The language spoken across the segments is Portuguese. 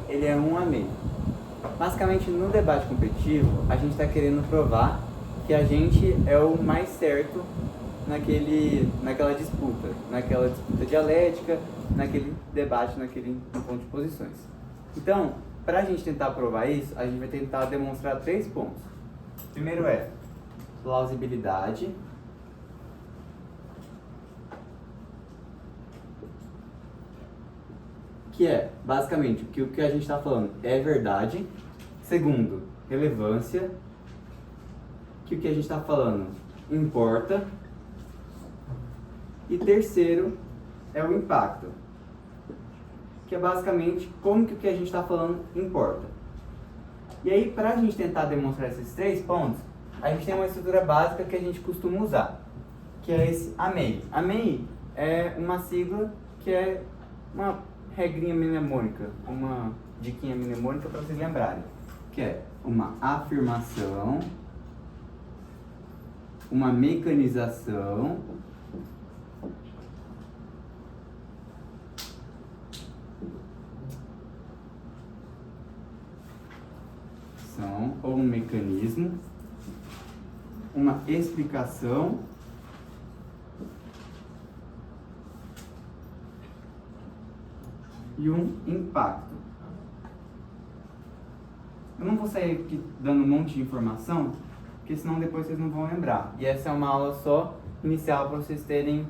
ele é 1/2. Basicamente, no debate competitivo, a gente está querendo provar que a gente é o mais certo naquela disputa dialética, naquele debate, naquele encontro de posições. Então, para a gente tentar provar isso, a gente vai tentar demonstrar 3 pontos. O primeiro é plausibilidade, que é basicamente que o que a gente está falando é verdade. Segundo, relevância, que o que a gente está falando importa. E terceiro é o impacto, que é basicamente como que o que a gente está falando importa. E aí, para a gente tentar demonstrar esses 3 pontos, a gente tem uma estrutura básica que a gente costuma usar, que é esse AMEI. AMEI é uma sigla que é uma regrinha mnemônica, uma diquinha mnemônica para vocês lembrarem, que é uma afirmação, uma mecanização ou um mecanismo, uma explicação e um impacto. Eu não vou sair aqui dando um monte de informação, porque senão depois vocês não vão lembrar. E essa é uma aula só inicial para vocês terem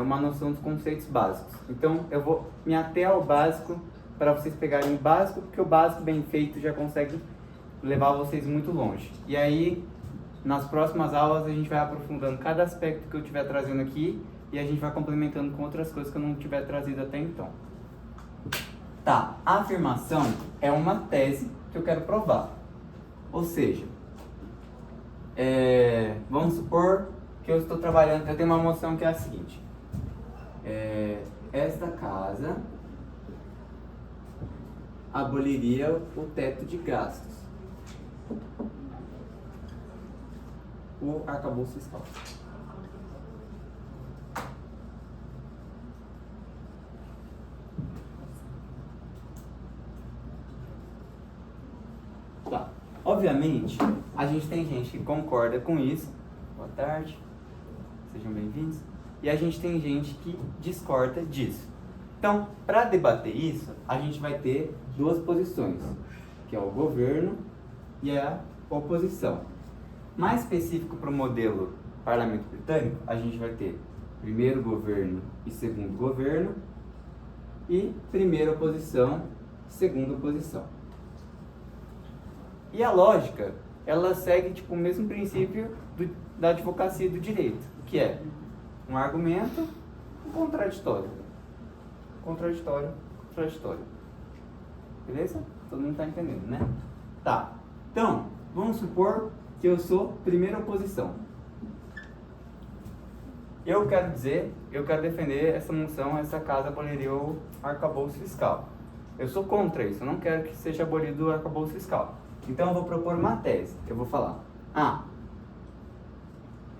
uma noção dos conceitos básicos. Então eu vou me ater ao básico para vocês pegarem o básico, porque o básico bem feito já consegue levar vocês muito longe. E aí, nas próximas aulas, a gente vai aprofundando cada aspecto que eu estiver trazendo aqui e a gente vai complementando com outras coisas que eu não tiver trazido até então. Tá, a afirmação é uma tese que eu quero provar. Ou seja, vamos supor que eu estou trabalhando, eu tenho uma moção que é a seguinte. Esta casa aboliria o teto de gastos. O arcabouço fiscal. Tá. Obviamente, a gente tem gente que concorda com isso. Boa tarde. Sejam bem-vindos. E a gente tem gente que discorda disso. Então, para debater isso, a gente vai ter 2 posições, que é o governo e a oposição. Mais específico para o modelo parlamento britânico, a gente vai ter primeiro governo e segundo governo, e primeira oposição, segunda oposição. E a lógica, ela segue o mesmo princípio da advocacia do direito, que é um argumento, um contraditório. Contraditório, contraditório. Beleza? Todo mundo está entendendo, né? Tá. Então, vamos supor que eu sou primeira oposição. Eu quero defender essa moção, essa casa aboliria o arcabouço fiscal. Eu sou contra isso, eu não quero que seja abolido o arcabouço fiscal. Então eu vou propor uma tese. Eu vou falar: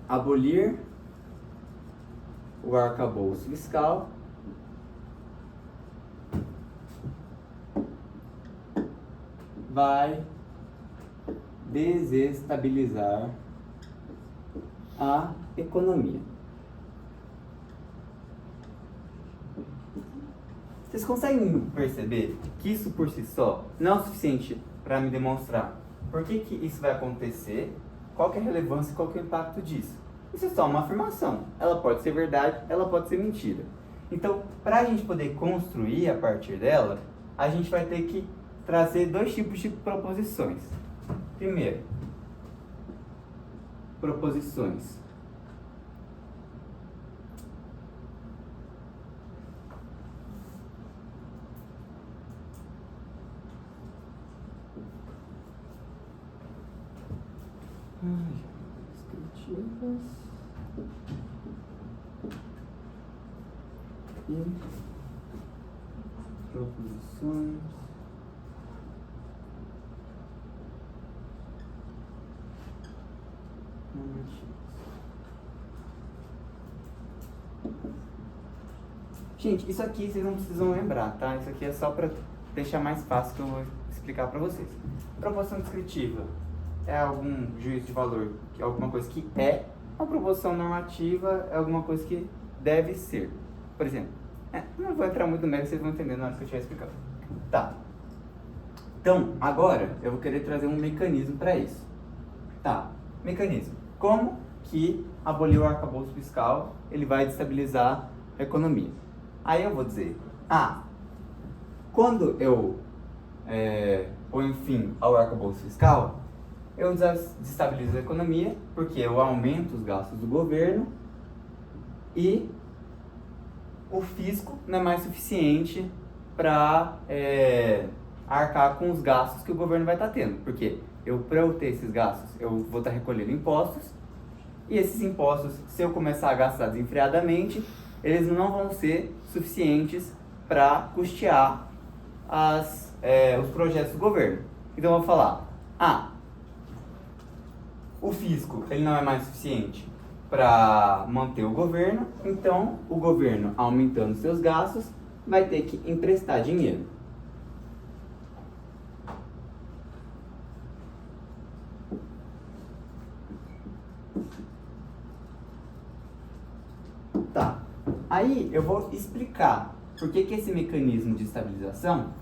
abolir o arcabouço fiscal vai desestabilizar a economia. Vocês conseguem perceber que isso por si só não é o suficiente para me demonstrar por que isso vai acontecer, qual que é a relevância, qual que é o impacto disso? Isso é só uma afirmação. Ela pode ser verdade, ela pode ser mentira. Então, para a gente poder construir a partir dela, a gente vai ter que trazer 2 tipos de proposições. Primeiro, proposições descritivas e proposições normativas. Gente, isso aqui vocês não precisam lembrar, tá? Isso aqui é só para deixar mais fácil que eu vou explicar para vocês. Proposição descritiva é algum juízo de valor, que é alguma coisa que é. Uma proposição normativa é alguma coisa que deve ser. Por exemplo, não vou entrar muito no mérito, vocês vão entender na hora que eu estiver explicando. Tá. Então, agora eu vou querer trazer um mecanismo para isso. Tá, mecanismo. Como que abolir o arcabouço fiscal, ele vai destabilizar a economia? Aí eu vou dizer, quando eu ponho fim ao arcabouço fiscal, eu desestabilizo a economia, porque eu aumento os gastos do governo e o fisco não é mais suficiente para arcar com os gastos que o governo vai estar tendo. Porque para eu ter esses gastos, eu vou estar recolhendo impostos, e esses impostos, se eu começar a gastar desenfreadamente, eles não vão ser suficientes para custear os projetos do governo. Então eu vou falar, o fisco ele não é mais suficiente para manter o governo, então o governo, aumentando seus gastos, vai ter que emprestar dinheiro. Tá. Aí eu vou explicar por que esse mecanismo de estabilização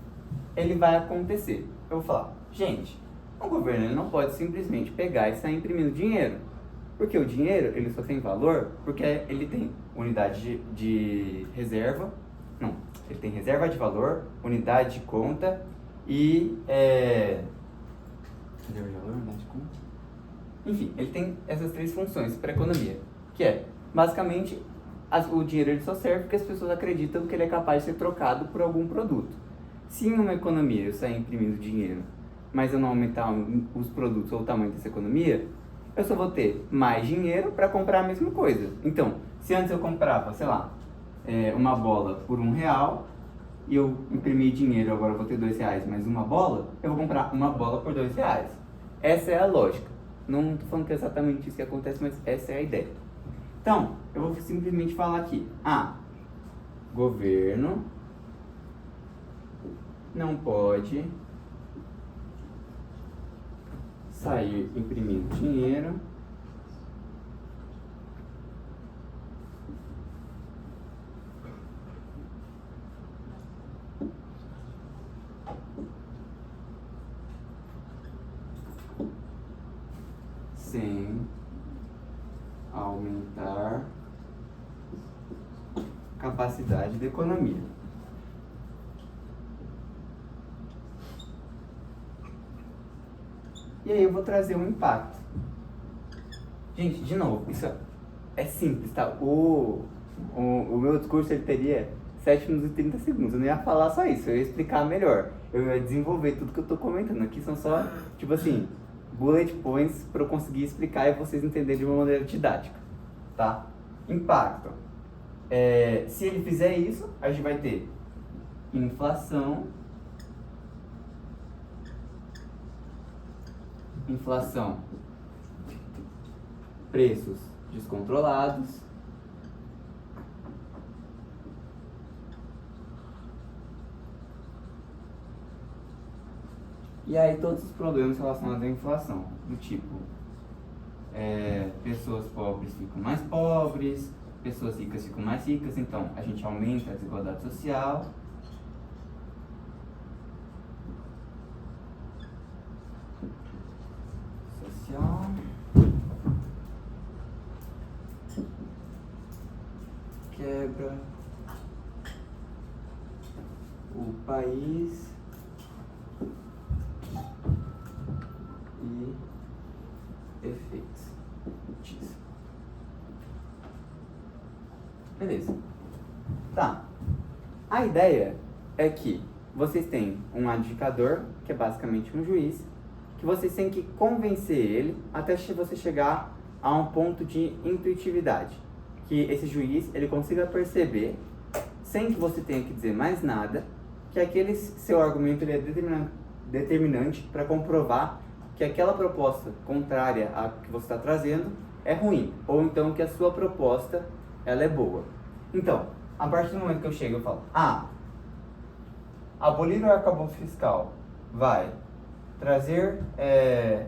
ele vai acontecer. Eu vou falar, gente, o governo ele não pode simplesmente pegar e sair imprimindo dinheiro. Porque o dinheiro ele só tem valor porque ele tem unidade de reserva. Não, ele tem reserva de valor, unidade de conta e reserva de valor, unidade de conta. Enfim, ele tem essas três funções para a economia, que é, basicamente, o dinheiro ele só serve porque as pessoas acreditam que ele é capaz de ser trocado por algum produto. Se em uma economia eu sair imprimindo dinheiro, mas eu não aumentar os produtos ou o tamanho dessa economia, eu só vou ter mais dinheiro para comprar a mesma coisa. Então, se antes eu comprava, sei lá, uma bola por R$1 e eu imprimi dinheiro, agora eu vou ter R$2 mais uma bola, eu vou comprar uma bola por R$2. Essa é a lógica. Não estou falando que é exatamente isso que acontece, mas essa é a ideia. Então, eu vou simplesmente falar aqui. Governo não pode sair imprimindo dinheiro sem aumentar capacidade da economia. E aí eu vou trazer um impacto. Gente, de novo, isso é simples, tá? O meu discurso ele teria 7 minutos e 30 segundos. Eu não ia falar só isso, eu ia explicar melhor. Eu ia desenvolver tudo que eu tô comentando. Aqui são só, tipo assim, bullet points para eu conseguir explicar e vocês entenderem de uma maneira didática, tá? Impacto. Se ele fizer isso, a gente vai ter inflação, preços descontrolados, e aí todos os problemas relacionados à inflação, do tipo, pessoas pobres ficam mais pobres, pessoas ricas ficam mais ricas, então a gente aumenta a desigualdade social. Quebra o país e efeitos disso. Beleza. Tá. A ideia é que vocês têm um adjudicador, que é basicamente um juiz, que vocês têm que convencer ele até você chegar a um ponto de intuitividade. Que esse juiz ele consiga perceber, sem que você tenha que dizer mais nada, que aquele seu argumento ele é determinante para comprovar que aquela proposta contrária à que você está trazendo é ruim, ou então que a sua proposta ela é boa. Então, a partir do momento que eu chego eu falo, abolir o arcabouço fiscal vai trazer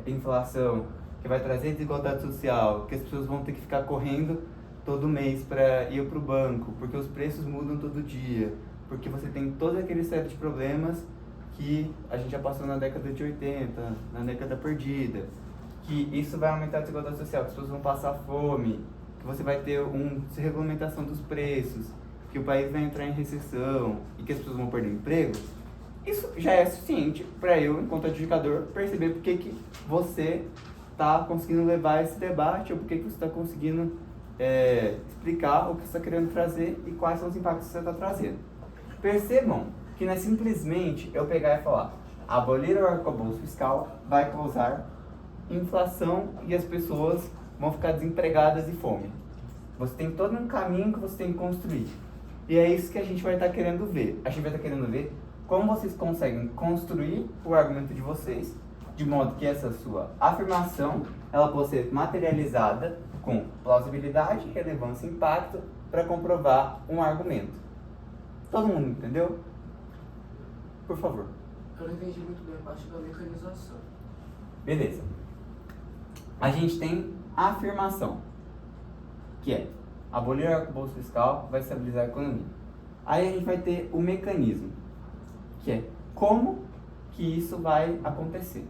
inflação, que vai trazer desigualdade social, que as pessoas vão ter que ficar correndo todo mês para ir para o banco, porque os preços mudam todo dia, porque você tem todo aquele set de problemas que a gente já passou na década de 80, na década perdida, que isso vai aumentar a desigualdade social, que as pessoas vão passar fome, que você vai ter uma desregulamentação dos preços, que o país vai entrar em recessão e que as pessoas vão perder emprego. Isso já é suficiente para eu, enquanto adjudicador, perceber por que você está conseguindo levar esse debate ou por que você está conseguindo explicar o que você está querendo trazer e quais são os impactos que você está trazendo. Percebam que não é simplesmente eu pegar e falar abolir o arcabouço fiscal vai causar inflação e as pessoas vão ficar desempregadas e fome. Você tem todo um caminho que você tem que construir. E é isso que a gente vai estar querendo ver. A gente vai estar querendo ver como vocês conseguem construir o argumento de vocês, de modo que essa sua afirmação ela possa ser materializada com plausibilidade, relevância e impacto para comprovar um argumento. Todo mundo entendeu? Por favor. Eu não entendi muito bem a parte da mecanização. Beleza. A gente tem a afirmação, que é abolir o arcabouço fiscal vai estabilizar a economia. Aí a gente vai ter o mecanismo, que é como que isso vai acontecer.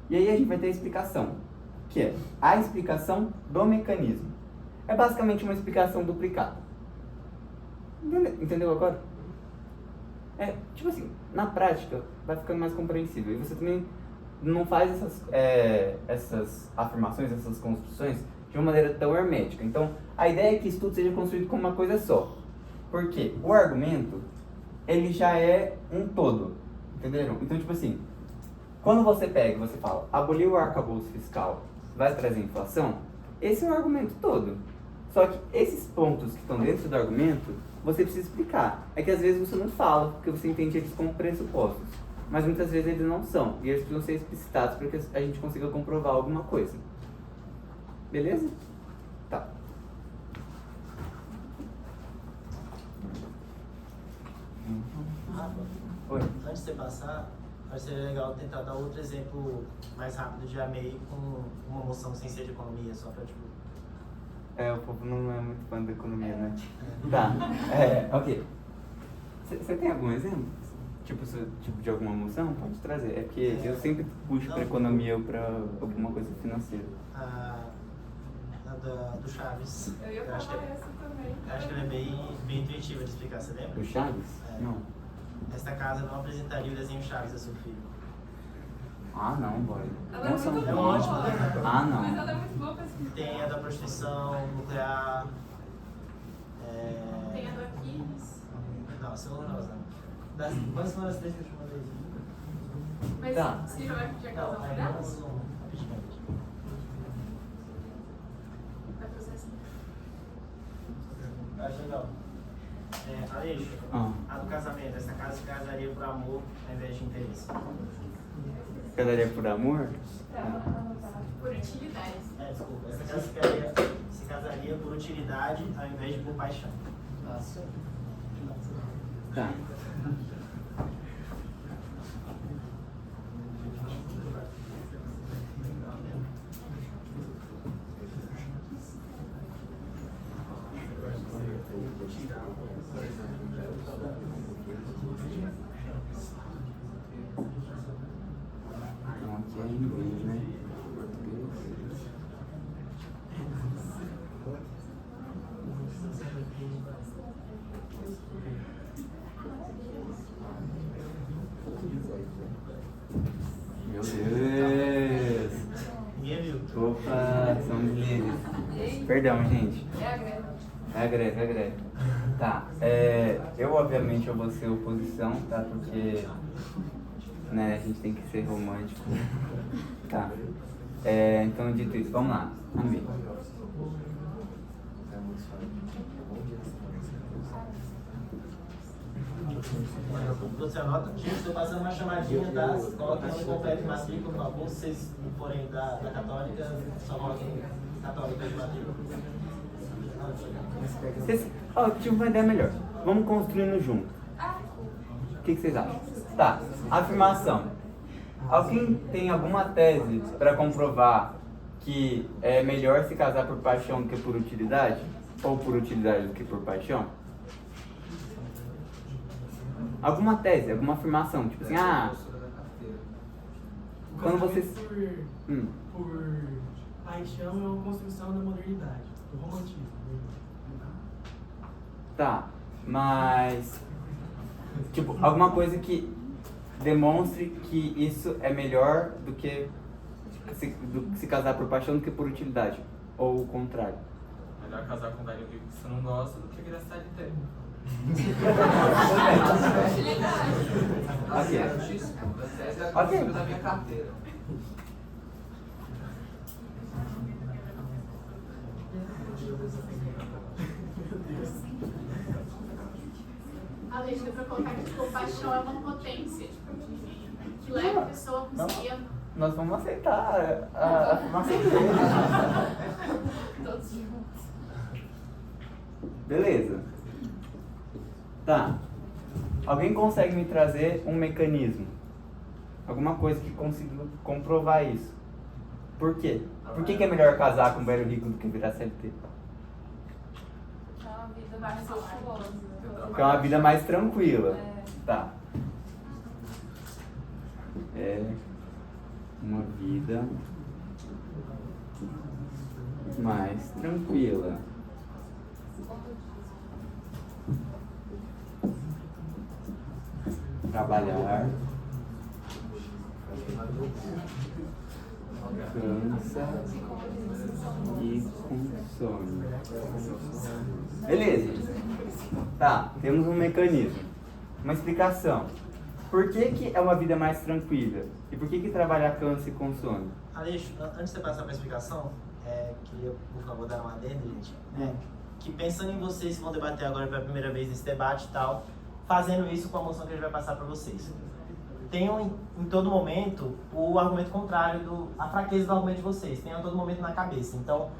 E aí a gente vai ter a explicação, que é a explicação do mecanismo. É basicamente uma explicação duplicada. Entendeu agora? Tipo assim, na prática vai ficando mais compreensível. E você também não faz essas afirmações, essas construções de uma maneira tão hermética. Então, a ideia é que isso tudo seja construído como uma coisa só. Porque o argumento, ele já é um todo. Entenderam? Então, tipo assim, quando você pega e você fala abolir o arcabouço fiscal vai trazer inflação, esse é o argumento todo. Só que esses pontos que estão dentro do argumento, você precisa explicar. É que às vezes você não fala, porque você entende eles como pressupostos. Mas muitas vezes eles não são. E eles precisam ser explicitados para que a gente consiga comprovar alguma coisa. Beleza? Tá. Rafa, Oi. antes de você passar, vai ser legal tentar dar outro exemplo mais rápido de AMEI com uma moção sem ser de economia, só pra tipo... O povo não é muito fã da economia, né? Tá. Ok. Você tem algum exemplo? Tipo de alguma moção? Pode trazer. É porque eu sempre puxo para economia ou para alguma coisa financeira. Do Chaves. Eu ia falar essa também. Eu acho que ela é bem intuitiva de explicar, você lembra? Do Chaves? Não. Esta casa não apresentaria o desenho Chaves a seu filho. Ah, não, boy. Ela é muito É boa. ótimo. Ah, Mas não. ela é muito boa pra explicar. Tem a da prostituição nuclear. Tem a do Aquiles. Não, são horrorosas. Quais foram as três que eu te mandei? Mas Tá. se já vai já causar um Aí pedaço? vamos rapidinho. Vai processar. Acho legal. Aleixo, a do casamento. Essa casa se casaria por amor ao invés de interesse. Casaria por amor? Por utilidade. Desculpa. Essa casa se casaria por utilidade ao invés de por paixão. Nossa. Tá. Não, aqui é em inglês, né? Português. Meu Deus! Ninguém viu. Opa, somos livres. Perdão, gente. É a greve. É a greve. Tá, eu obviamente eu vou ser oposição, tá? Porque, né, a gente tem que ser romântico. Tá. Então, dito isso, vamos lá. Vamos ver. Você anota? Gente, estou passando uma chamadinha, tá? Coloca no completo de matrícula, por favor. Se vocês não forem da Católica, só coloquem Católica de matrícula. Tive uma ideia melhor. Vamos construindo junto. que vocês acham? Tá, afirmação. Alguém tem alguma tese para comprovar que é melhor se casar por paixão do que por utilidade? Ou por utilidade do que por paixão? Alguma tese, alguma afirmação, tipo assim, quando vocês... Por paixão é uma construção da modernidade, do romantismo. Tá, mas... Tipo, alguma coisa que demonstre que isso é melhor do que se casar por paixão do que por utilidade. Ou o contrário. Melhor casar com um velho rico que você não gosta do que virar CLT. Ok. Da minha carteira. Além de pra colocar que tipo, paixão é uma potência, tipo, que leva a pessoa a conseguir Nós vamos aceitar a afirmação dele. todos juntos. Beleza. Tá. Alguém consegue me trazer um mecanismo? Alguma coisa que consiga comprovar isso? Por quê? Por que é melhor casar com um velho rico do que virar CLT? É uma vida mais luxuosa. Porque é uma vida mais tranquila. Tá. É uma vida mais tranquila. Trabalhar cansa e consome. Beleza. Tá, temos um mecanismo, uma explicação. Por que é uma vida mais tranquila? E por que trabalhar cansa e consome? Aleixo, antes de você passar para a explicação, queria, por favor, dar uma adenda, gente. Que pensando em vocês que vão debater agora pela primeira vez nesse debate e tal, fazendo isso com a moção que a gente vai passar para vocês. Tenham em todo momento o argumento contrário, a fraqueza do argumento de vocês. Tenham todo momento na cabeça. Então,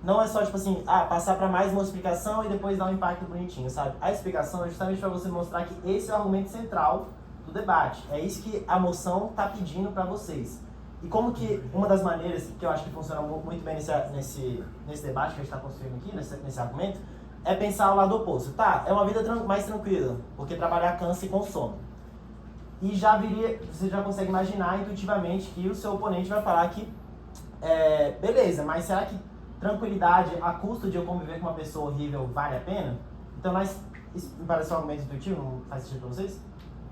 não é só tipo assim, passar para mais uma explicação e depois dar um impacto bonitinho, sabe? A explicação é justamente para você mostrar que esse é o argumento central do debate. É isso que a moção está pedindo para vocês. E como que uma das maneiras que eu acho que funciona muito bem nesse debate que a gente está construindo aqui, nesse argumento, é pensar o lado oposto. Tá, é uma vida mais tranquila, porque trabalhar cansa e consome. E você já consegue imaginar intuitivamente que o seu oponente vai falar que, beleza, mas será que tranquilidade a custo de eu conviver com uma pessoa horrível vale a pena? Então, isso me parece um argumento intuitivo, não faz sentido pra vocês?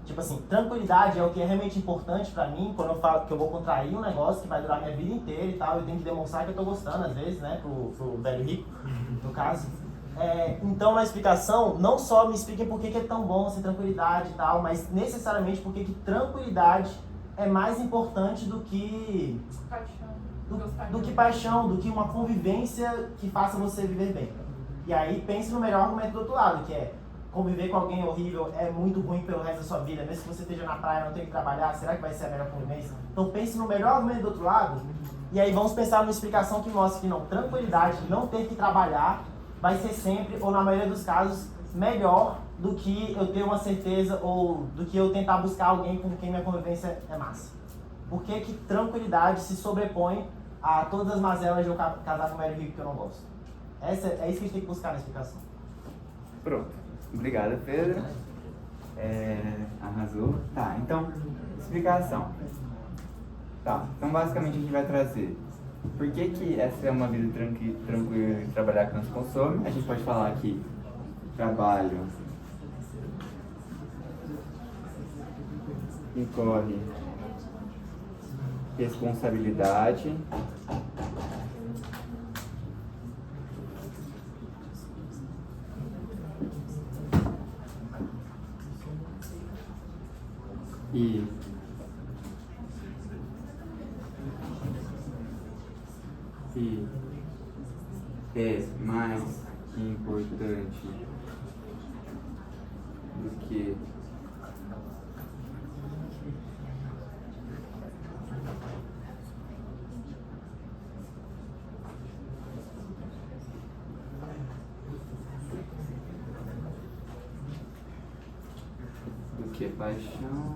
Tipo assim, tranquilidade é o que é realmente importante pra mim quando eu falo que eu vou contrair um negócio que vai durar minha vida inteira e tal, eu tenho que demonstrar que eu tô gostando, às vezes, né, pro velho rico, no caso. Então, na explicação, não só me expliquem por que é tão bom ser tranquilidade e tal, mas necessariamente por que tranquilidade é mais importante do que paixão, do que uma convivência que faça você viver bem. E aí pense no melhor argumento do outro lado, que é conviver com alguém horrível é muito ruim pelo resto da sua vida, mesmo que você esteja na praia e não tenha que trabalhar, será que vai ser a melhor convivência? Então pense no melhor argumento do outro lado, e aí vamos pensar numa explicação que mostra que não, tranquilidade, não ter que trabalhar, vai ser sempre, ou na maioria dos casos, melhor do que eu ter uma certeza ou do que eu tentar buscar alguém com quem minha convivência é massa. Por que tranquilidade se sobrepõe a todas as mazelas de eu casar com um velho rico que eu não gosto? É isso que a gente tem que buscar na explicação. Pronto. Obrigado, Pedro. Arrasou. Tá, então, explicação. Tá, então basicamente a gente vai trazer por que essa é uma vida tranquila e trabalhar cansa e consome. A gente pode falar aqui, trabalho incorre responsabilidade, e é mais importante do que que paixão?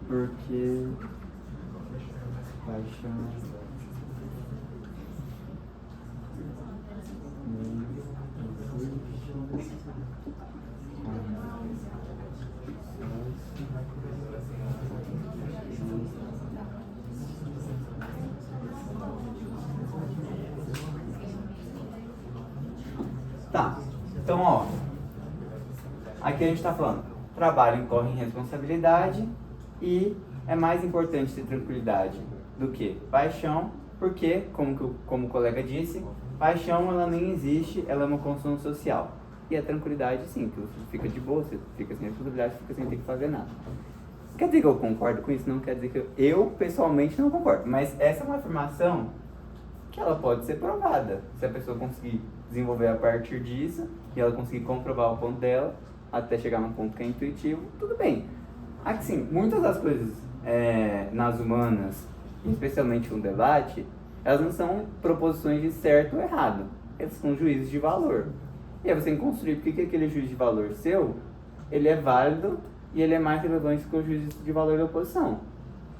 Porque paixão Tá, então ó, aqui a gente tá falando, trabalho incorre em responsabilidade e é mais importante ter tranquilidade do que paixão, porque, como o colega disse, paixão ela nem existe, ela é uma construção social. E a tranquilidade sim, que você fica de boa, você fica sem responsabilidade, fica sem ter que fazer nada. Quer dizer que eu concordo com isso? Não quer dizer que eu pessoalmente não concordo, mas essa é uma afirmação que ela pode ser provada. Se a pessoa conseguir desenvolver a partir disso e ela conseguir comprovar o ponto dela até chegar num ponto que é intuitivo, tudo bem. Aqui sim, muitas das coisas nas humanas, especialmente no debate, elas não são proposições de certo ou errado, elas são juízos de valor. E aí você tem que construir porque aquele juízo de valor seu, ele é válido e ele é mais relevante que o juízo de valor da oposição.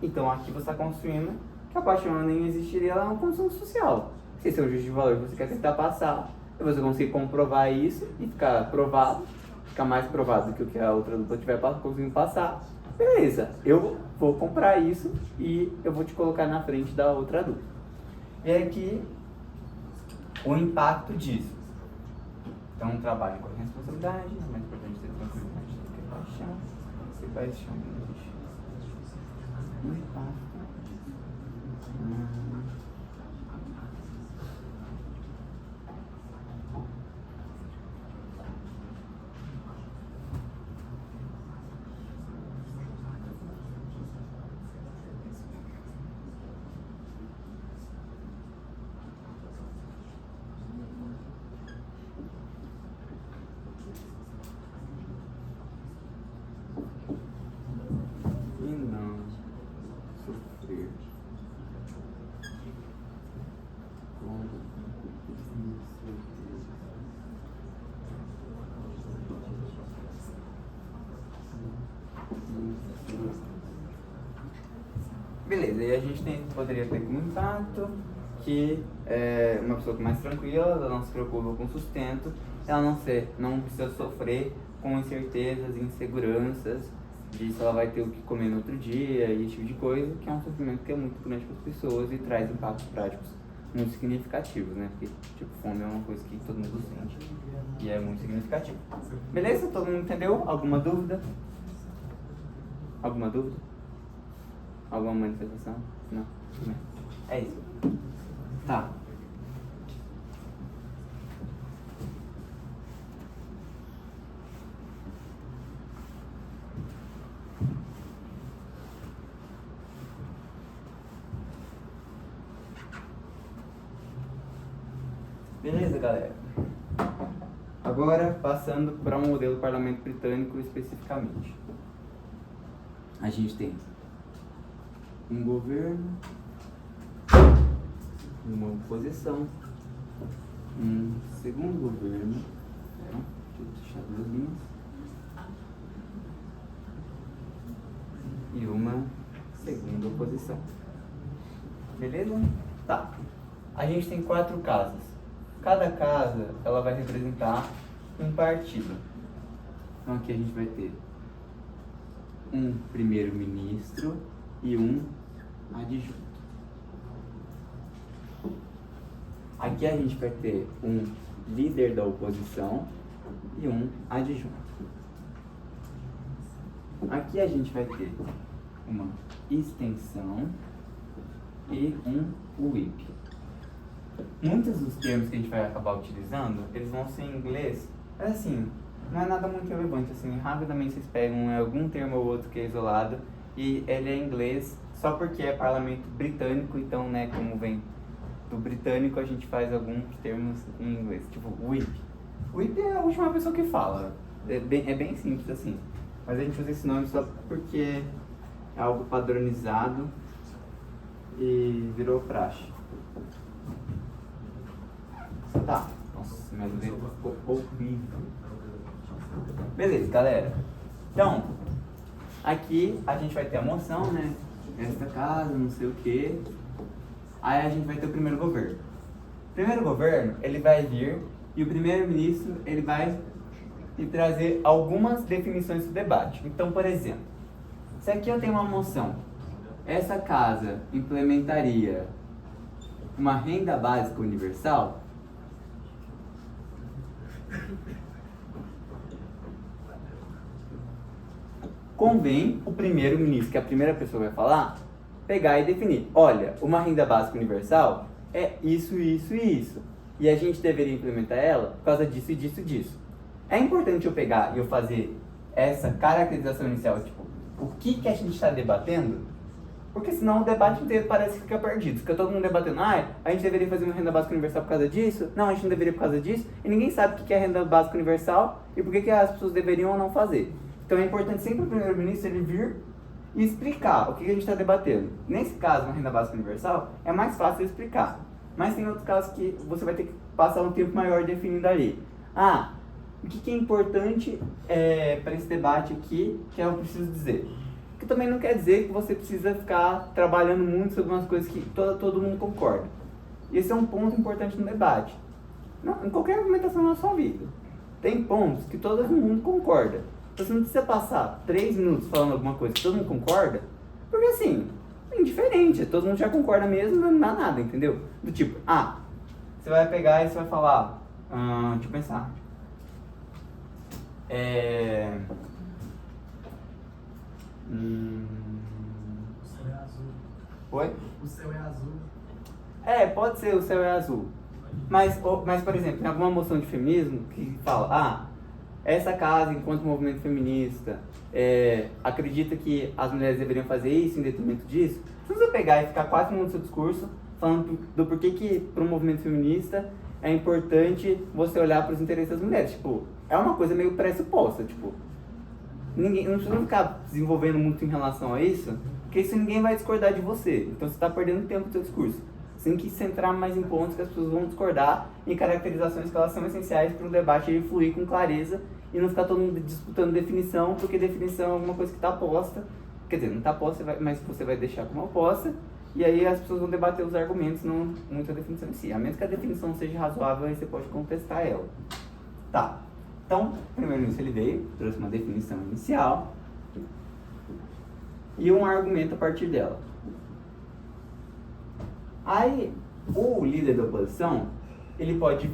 Então aqui você está construindo que a paixão nem existiria, ela é uma construção social. Se esse é o juízo de valor que você quer tentar passar, e você conseguir comprovar isso e ficar provado, ficar mais provado do que o que a outra dupla tiver conseguindo passar, beleza, eu vou comprar isso e eu vou te colocar na frente da outra dupla. E aqui o impacto disso. Então, trabalho com responsabilidade, é mais importante ter tranquilidade do que paixão. Se paixão não existe. Impacto. Beleza, e a gente poderia ter como impacto que uma pessoa mais tranquila, ela não se preocupa com sustento, ela não precisa sofrer com incertezas e inseguranças de se ela vai ter o que comer no outro dia e esse tipo de coisa, que é um sofrimento que é muito grande para as pessoas e traz impactos práticos muito significativos, né? Porque, tipo, fome é uma coisa que todo mundo sente e é muito significativo. Beleza? Todo mundo entendeu? Alguma dúvida? Alguma dúvida? Alguma manifestação? Não? É isso. Tá. Beleza, galera? Agora, passando para um modelo parlamento britânico especificamente. A gente tem um governo, uma oposição, um segundo governo, deixa eu deixar duas linhas, e uma segunda oposição. Beleza? Tá. A gente tem 4 casas. Cada casa, ela vai representar um partido. Então aqui a gente vai ter um primeiro-ministro e um adjunto. Aqui a gente vai ter um líder da oposição e um adjunto. Aqui a gente vai ter uma extensão e um whip. Muitos dos termos que a gente vai acabar utilizando, eles vão ser em inglês, mas assim, não é nada muito relevante, assim, rapidamente vocês pegam algum termo ou outro que é isolado e ele é em inglês só porque é parlamento britânico, então, né, como vem do britânico, a gente faz alguns termos em inglês, tipo whip. Whip é a última pessoa que fala, é bem simples assim, mas a gente usa esse nome só porque é algo padronizado e virou praxe. Tá. Nossa, minha letra ficou horrível. Beleza, galera. Então, aqui a gente vai ter a moção, né? Esta casa, não sei o quê. Aí a gente vai ter o primeiro governo. O primeiro governo, ele vai vir e o primeiro-ministro, ele vai trazer algumas definições do debate. Então, por exemplo, se aqui eu tenho uma moção, essa casa implementaria uma renda básica universal, convém o primeiro-ministro, que é a primeira pessoa que vai falar, pegar e definir. Olha, uma renda básica universal é isso, isso e isso. E a gente deveria implementar ela por causa disso e disso e disso. É importante eu pegar e eu fazer essa caracterização inicial, tipo, o que a gente está debatendo, porque senão o debate inteiro parece que fica perdido. Fica todo mundo debatendo, a gente deveria fazer uma renda básica universal por causa disso, não, a gente não deveria por causa disso, e ninguém sabe o que é renda básica universal e por que as pessoas deveriam ou não fazer. Então é importante sempre o primeiro-ministro ele vir e explicar o que a gente está debatendo. Nesse caso, uma renda básica universal, é mais fácil de explicar. Mas tem outros casos que você vai ter que passar um tempo maior definindo ali. O que é importante para esse debate aqui, que eu preciso dizer? Que também não quer dizer que você precisa ficar trabalhando muito sobre umas coisas que todo mundo concorda. E esse é um ponto importante no debate. Não, em qualquer argumentação na sua vida. Tem pontos que todo mundo concorda. Você não precisa passar 3 minutos falando alguma coisa que todo mundo concorda, porque assim, é indiferente, todo mundo já concorda mesmo, não dá nada, entendeu? Do tipo, você vai pegar e você vai falar, deixa eu pensar. O céu é azul. Oi? O céu é azul. Pode ser o céu é azul. Mas, por exemplo, tem alguma moção de feminismo que fala, essa casa, enquanto movimento feminista, acredita que as mulheres deveriam fazer isso em detrimento disso. Se você pegar e ficar 4 minutos no seu discurso falando do porquê que para o movimento feminista é importante você olhar para os interesses das mulheres. Tipo, é uma coisa meio pressuposta, tipo, não precisa ficar desenvolvendo muito em relação a isso, porque isso ninguém vai discordar de você. Então você está perdendo tempo no seu discurso. Você tem que se centrar mais em pontos que as pessoas vão discordar, em caracterizações que elas são essenciais para o debate ele fluir com clareza e não ficar todo mundo disputando definição, porque definição é alguma coisa que está posta. Quer dizer, não está posta, mas você vai deixar como posta, e aí as pessoas vão debater os argumentos, não muito a definição em si. A menos que a definição seja razoável, aí você pode contestar ela. Tá. Então, o primeiro-ministro ele veio, trouxe uma definição inicial e um argumento a partir dela. Aí, o líder da oposição, ele pode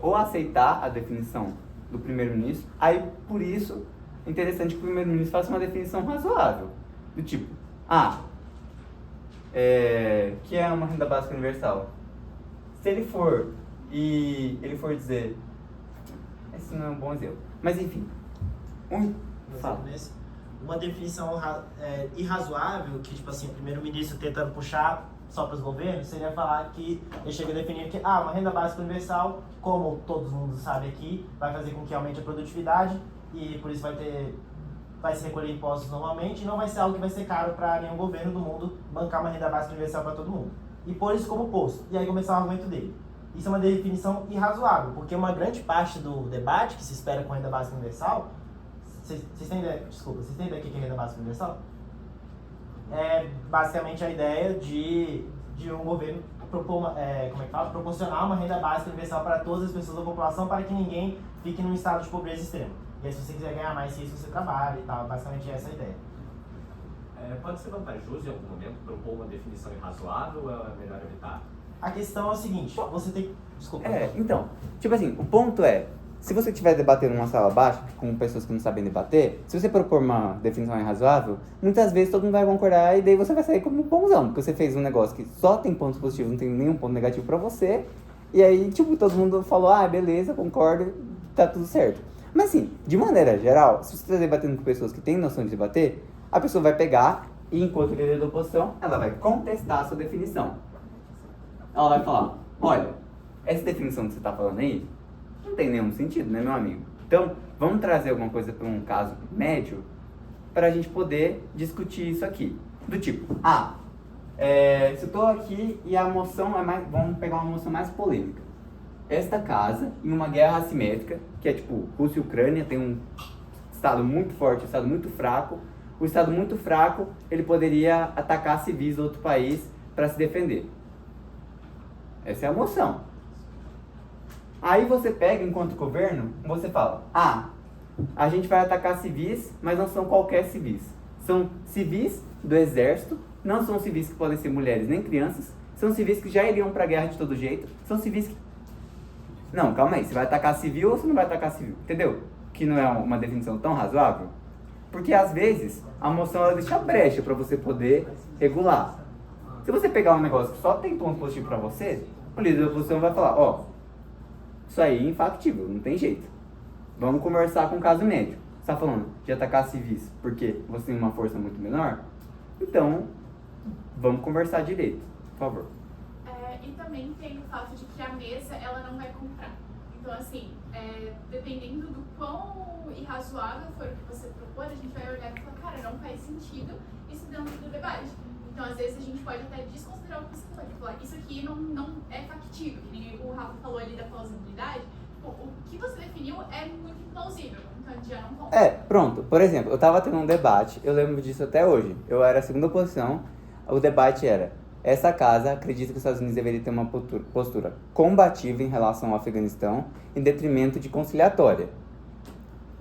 ou aceitar a definição do primeiro-ministro, aí por isso é interessante que o primeiro-ministro faça uma definição razoável, do tipo, que é uma renda básica universal. Se ele for dizer, esse não é um bom exemplo, mas enfim, uma definição irrazoável, que tipo assim, o primeiro-ministro tentando puxar só para os governos, seria falar que ele chega a definir que uma renda básica universal, como todo mundo sabe aqui, vai fazer com que aumente a produtividade e por isso vai se recolher impostos normalmente e não vai ser algo que vai ser caro para nenhum governo do mundo bancar uma renda básica universal para todo mundo. E pôr isso como posto. E aí começar o argumento dele. Isso é uma definição irrazoável, porque uma grande parte do debate que se espera com a renda básica universal, vocês têm ideia do que é renda básica universal? É basicamente a ideia de um governo proporcionar uma renda básica universal para todas as pessoas da população, para que ninguém fique num estado de pobreza extremo. E aí, se você quiser ganhar mais, isso você trabalha e tal. Basicamente essa é a ideia. Pode ser vantajoso em algum momento propor uma definição irrazoável ou é melhor evitar? A questão é o seguinte, você tem... Desculpa. Então, tipo assim, o ponto é, se você estiver debatendo numa sala baixa, com pessoas que não sabem debater, se você propor uma definição irrazoável, muitas vezes todo mundo vai concordar e daí você vai sair como um bonzão, porque você fez um negócio que só tem pontos positivos, não tem nenhum ponto negativo pra você, e aí, tipo, todo mundo falou, beleza, concordo, tá tudo certo. Mas assim, de maneira geral, se você está debatendo com pessoas que têm noção de debater, a pessoa vai pegar e, enquanto líder da oposição, ela vai contestar a sua definição. Ela vai falar, olha, essa definição que você está falando aí não tem nenhum sentido, né, meu amigo? Então, vamos trazer alguma coisa para um caso médio para a gente poder discutir isso aqui. Do tipo, se eu estou aqui e a moção é mais... Vamos pegar uma moção mais polêmica. esta casa em uma guerra assimétrica, que é tipo Rússia e Ucrânia, tem um estado muito forte, um estado muito fraco. O estado muito fraco, ele poderia atacar civis do outro país para se defender. Essa é a moção. Aí você pega, enquanto governo, você fala, a gente vai atacar civis, mas não são qualquer civis. São civis do exército, não são civis que podem ser mulheres nem crianças, são civis que já iriam pra guerra de todo jeito, são civis que... Não, calma aí, você vai atacar civil ou você não vai atacar civil? Entendeu? Que não é uma definição tão razoável? Porque às vezes a moção ela deixa brecha para você poder regular. Se você pegar um negócio que só tem ponto positivo para você, o líder da oposição vai falar, isso aí é infactível, não tem jeito. Vamos conversar com o caso médio. Você está falando de atacar civis porque você tem uma força muito menor? Então, vamos conversar direito, por favor. E também tem o fato de que a mesa, ela não vai comprar. Então, assim, dependendo do quão irrazoável for o que você propor, a gente vai olhar e falar, cara, não faz sentido isso dentro do debate. Então, às vezes, a gente pode até desconsiderar o que você falou, de falar, isso aqui não é factível, que nem o Rafa falou ali da plausibilidade. O que você definiu é muito implausível, então a gente já não compra. Pronto. Por exemplo, eu tava tendo um debate, eu lembro disso até hoje. Eu era a segunda oposição, o debate era: essa casa acredita que os Estados Unidos deveriam ter uma postura combativa em relação ao Afeganistão, em detrimento de conciliatória.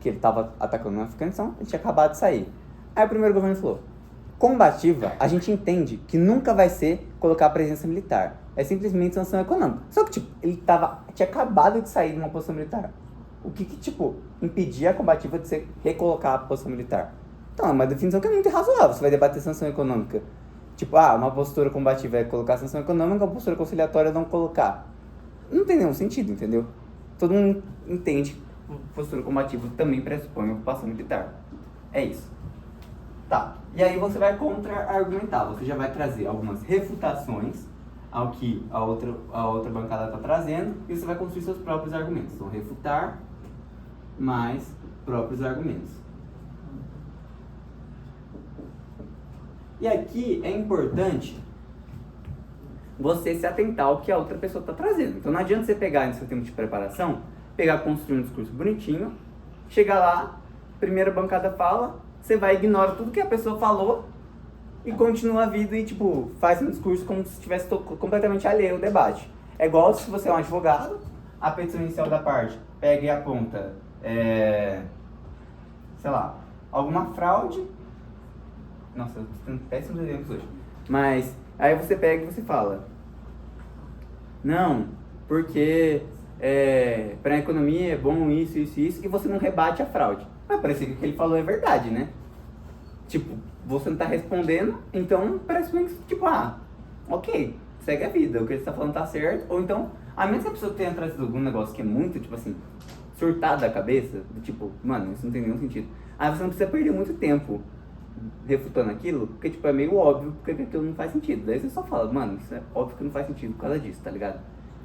Que ele tava atacando o Afeganistão, ele tinha acabado de sair. Aí o primeiro governo falou: combativa, a gente entende que nunca vai ser colocar a presença militar. É simplesmente sanção econômica. Só que, ele tinha acabado de sair de uma posição militar. O que impedia a combativa de ser recolocar a posição militar? Então, é uma definição que é muito irrazoável. Você vai debater sanção econômica. Uma postura combativa é colocar sanção econômica, uma postura conciliatória é não colocar. Não tem nenhum sentido, entendeu? Todo mundo entende que postura combativa também pressupõe ocupação militar. É isso. Tá. E aí você vai contra-argumentar. Você já vai trazer algumas refutações ao que a outra bancada está trazendo e você vai construir seus próprios argumentos. Então, refutar mais próprios argumentos. E aqui é importante você se atentar ao que a outra pessoa está trazendo. Então, não adianta você pegar no seu tempo de preparação, construir um discurso bonitinho, chegar lá, primeira bancada fala, você vai ignorar tudo que a pessoa falou e continua a vida e, faz um discurso como se estivesse completamente alheio ao debate. É igual se você é um advogado, a petição inicial da parte pega e aponta, alguma fraude. Nossa, eu tô tendo péssimos exemplos hoje. Mas, aí você pega e você fala, não, porque para a economia é bom isso, e você não rebate a fraude. Vai parecer que o que ele falou é verdade, né? Você não tá respondendo, então parece que, ok, segue a vida, o que ele tá falando tá certo. Ou então, a menos que a pessoa tenha trazido algum negócio que é muito, surtado da cabeça, mano, isso não tem nenhum sentido. Aí você não precisa perder muito tempo refutando aquilo, porque, é meio óbvio porque aquilo não faz sentido. Daí você só fala, mano, isso é óbvio que não faz sentido por causa disso, tá ligado?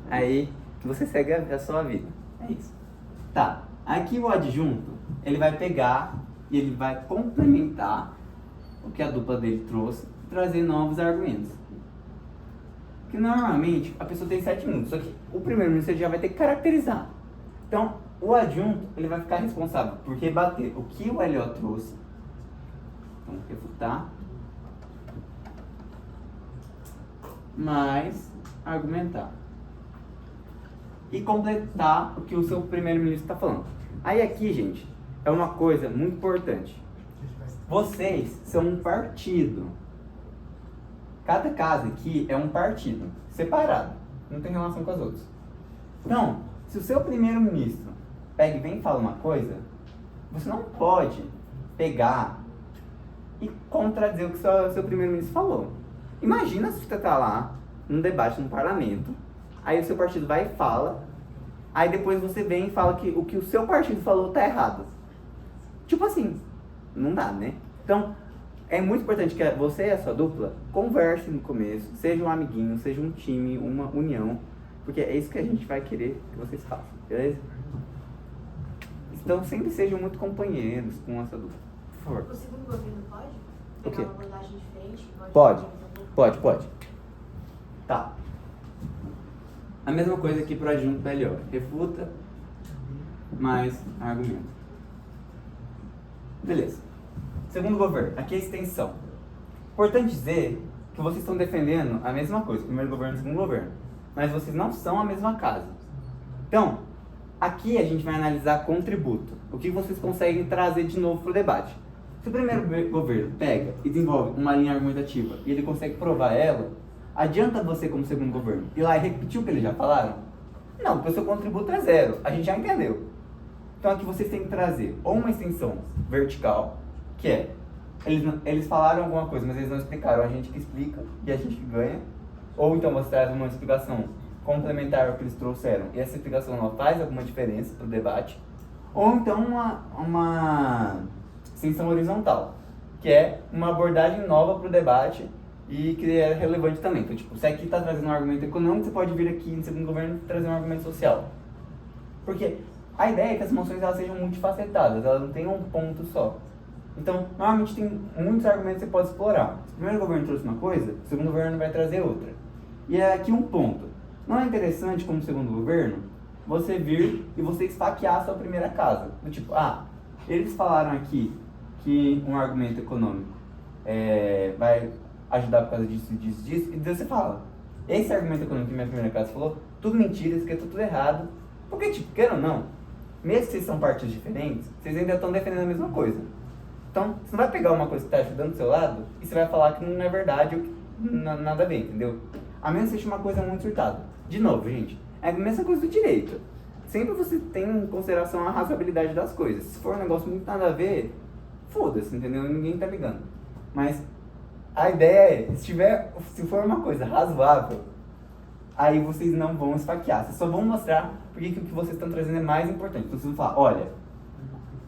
Aí você segue a sua vida. É isso. Tá. Aqui o adjunto, ele vai pegar e ele vai complementar o que a dupla dele trouxe e trazer novos argumentos. Que normalmente a pessoa tem 7 minutos, só que o primeiro-ministro já vai ter que caracterizar. Então, o adjunto, ele vai ficar responsável por rebater o que o LO trouxe. Então, refutar. Mais argumentar. E completar o que o seu primeiro-ministro está falando. Aí aqui, gente, é uma coisa muito importante. Vocês são um partido. Cada casa aqui é um partido, separado, não tem relação com as outras. Então, se o seu primeiro-ministro pega e vem e fala uma coisa, você não pode pegar e contradizer o que o seu primeiro-ministro falou. Imagina se você está lá, num debate no parlamento, aí o seu partido vai e fala, aí depois você vem e fala que o que o seu partido falou está errado. Não dá, né? Então, é muito importante que você e a sua dupla conversem no começo, seja um amiguinho, seja um time, uma união, porque é isso que a gente vai querer que vocês façam, beleza? Então, sempre sejam muito companheiros com a sua dupla, por favor. O segundo governo pode? O quê? Pegar uma abordagem diferente? Pode. Tá. A mesma coisa aqui para o adjunto PLO. Refuta mais argumento. Beleza. Segundo governo. Aqui é a extensão. Importante dizer que vocês estão defendendo a mesma coisa. Primeiro governo e segundo governo. Mas vocês não são a mesma casa. Então, aqui a gente vai analisar contributo. O que vocês conseguem trazer de novo para o debate. Se o primeiro governo pega e desenvolve uma linha argumentativa e ele consegue provar ela, adianta você, como segundo governo, ir lá e repetir o que eles já falaram? Não, porque o seu contributo é zero. A gente já entendeu. Então aqui vocês têm que trazer ou uma extensão vertical, que é, eles falaram alguma coisa, mas eles não explicaram, a gente que explica e a gente que ganha. Ou então você traz uma explicação complementar ao que eles trouxeram e essa explicação não faz alguma diferença para o debate. Ou então uma extensão horizontal, que é uma abordagem nova para o debate e que é relevante também. Então, tipo, se aqui está trazendo um argumento econômico, você pode vir aqui no segundo governo trazer um argumento social. Porque a ideia é que as moções elas sejam multifacetadas, elas não tenham um ponto só. Então, normalmente tem muitos argumentos que você pode explorar. Se o primeiro governo trouxe uma coisa, o segundo governo vai trazer outra. E é aqui um ponto. Não é interessante, como segundo governo, você vir e você esfaquear a sua primeira casa. Do tipo, eles falaram aqui que um argumento econômico vai ajudar por causa disso, disso, disso, e daí você fala, esse argumento econômico que minha primeira casa falou, tudo mentira, isso aqui é tudo errado. Porque, tipo, queira ou não, mesmo que vocês são partidos diferentes, vocês ainda estão defendendo a mesma coisa. Então, você não vai pegar uma coisa que está ajudando do seu lado e você vai falar que não é verdade ou que nada a ver, entendeu? A menos que seja uma coisa muito surtada. De novo, gente, é a mesma coisa do direito. Sempre você tem em consideração a razoabilidade das coisas. Se for um negócio muito nada a ver, foda-se, entendeu? Ninguém tá ligando. Mas a ideia é, se for uma coisa razoável, aí vocês não vão esfaquear. Vocês só vão mostrar porque que o que vocês estão trazendo é mais importante. Então vocês vão falar, olha,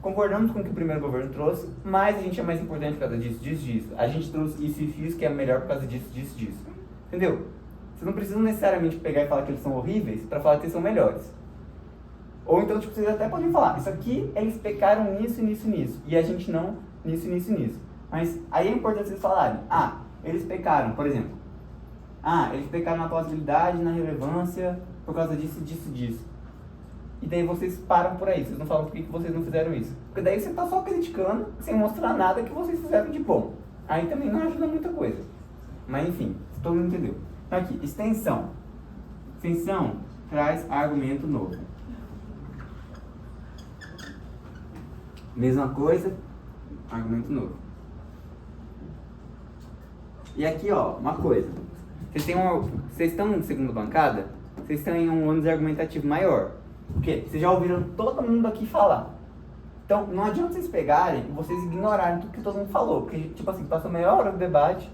concordamos com o que o primeiro governo trouxe, mas a gente é mais importante por causa disso, disso, disso. A gente trouxe isso e isso que é melhor por causa disso, disso, disso. Entendeu? Vocês não precisam necessariamente pegar e falar que eles são horríveis para falar que eles são melhores. Ou então, tipo, vocês até podem falar, isso aqui eles pecaram nisso, nisso, nisso. E a gente não, nisso, nisso, nisso. Mas aí é importante vocês falarem, eles pecaram, por exemplo. Eles pecaram na plausibilidade, na relevância, por causa disso, disso, disso. E daí vocês param por aí, vocês não falam por que vocês não fizeram isso. Porque daí você tá só criticando, sem mostrar nada que vocês fizeram de bom. Aí também não ajuda muita coisa. Mas enfim, todo mundo entendeu. Então aqui, extensão. Extensão traz argumento novo. Mesma coisa, argumento novo. E aqui, ó, uma coisa. Vocês estão em segunda bancada, vocês estão em um ônus argumentativo maior. Por quê? Vocês já ouviram todo mundo aqui falar. Então, não adianta vocês pegarem e vocês ignorarem tudo que todo mundo falou. Porque, tipo assim, passou meia hora do debate,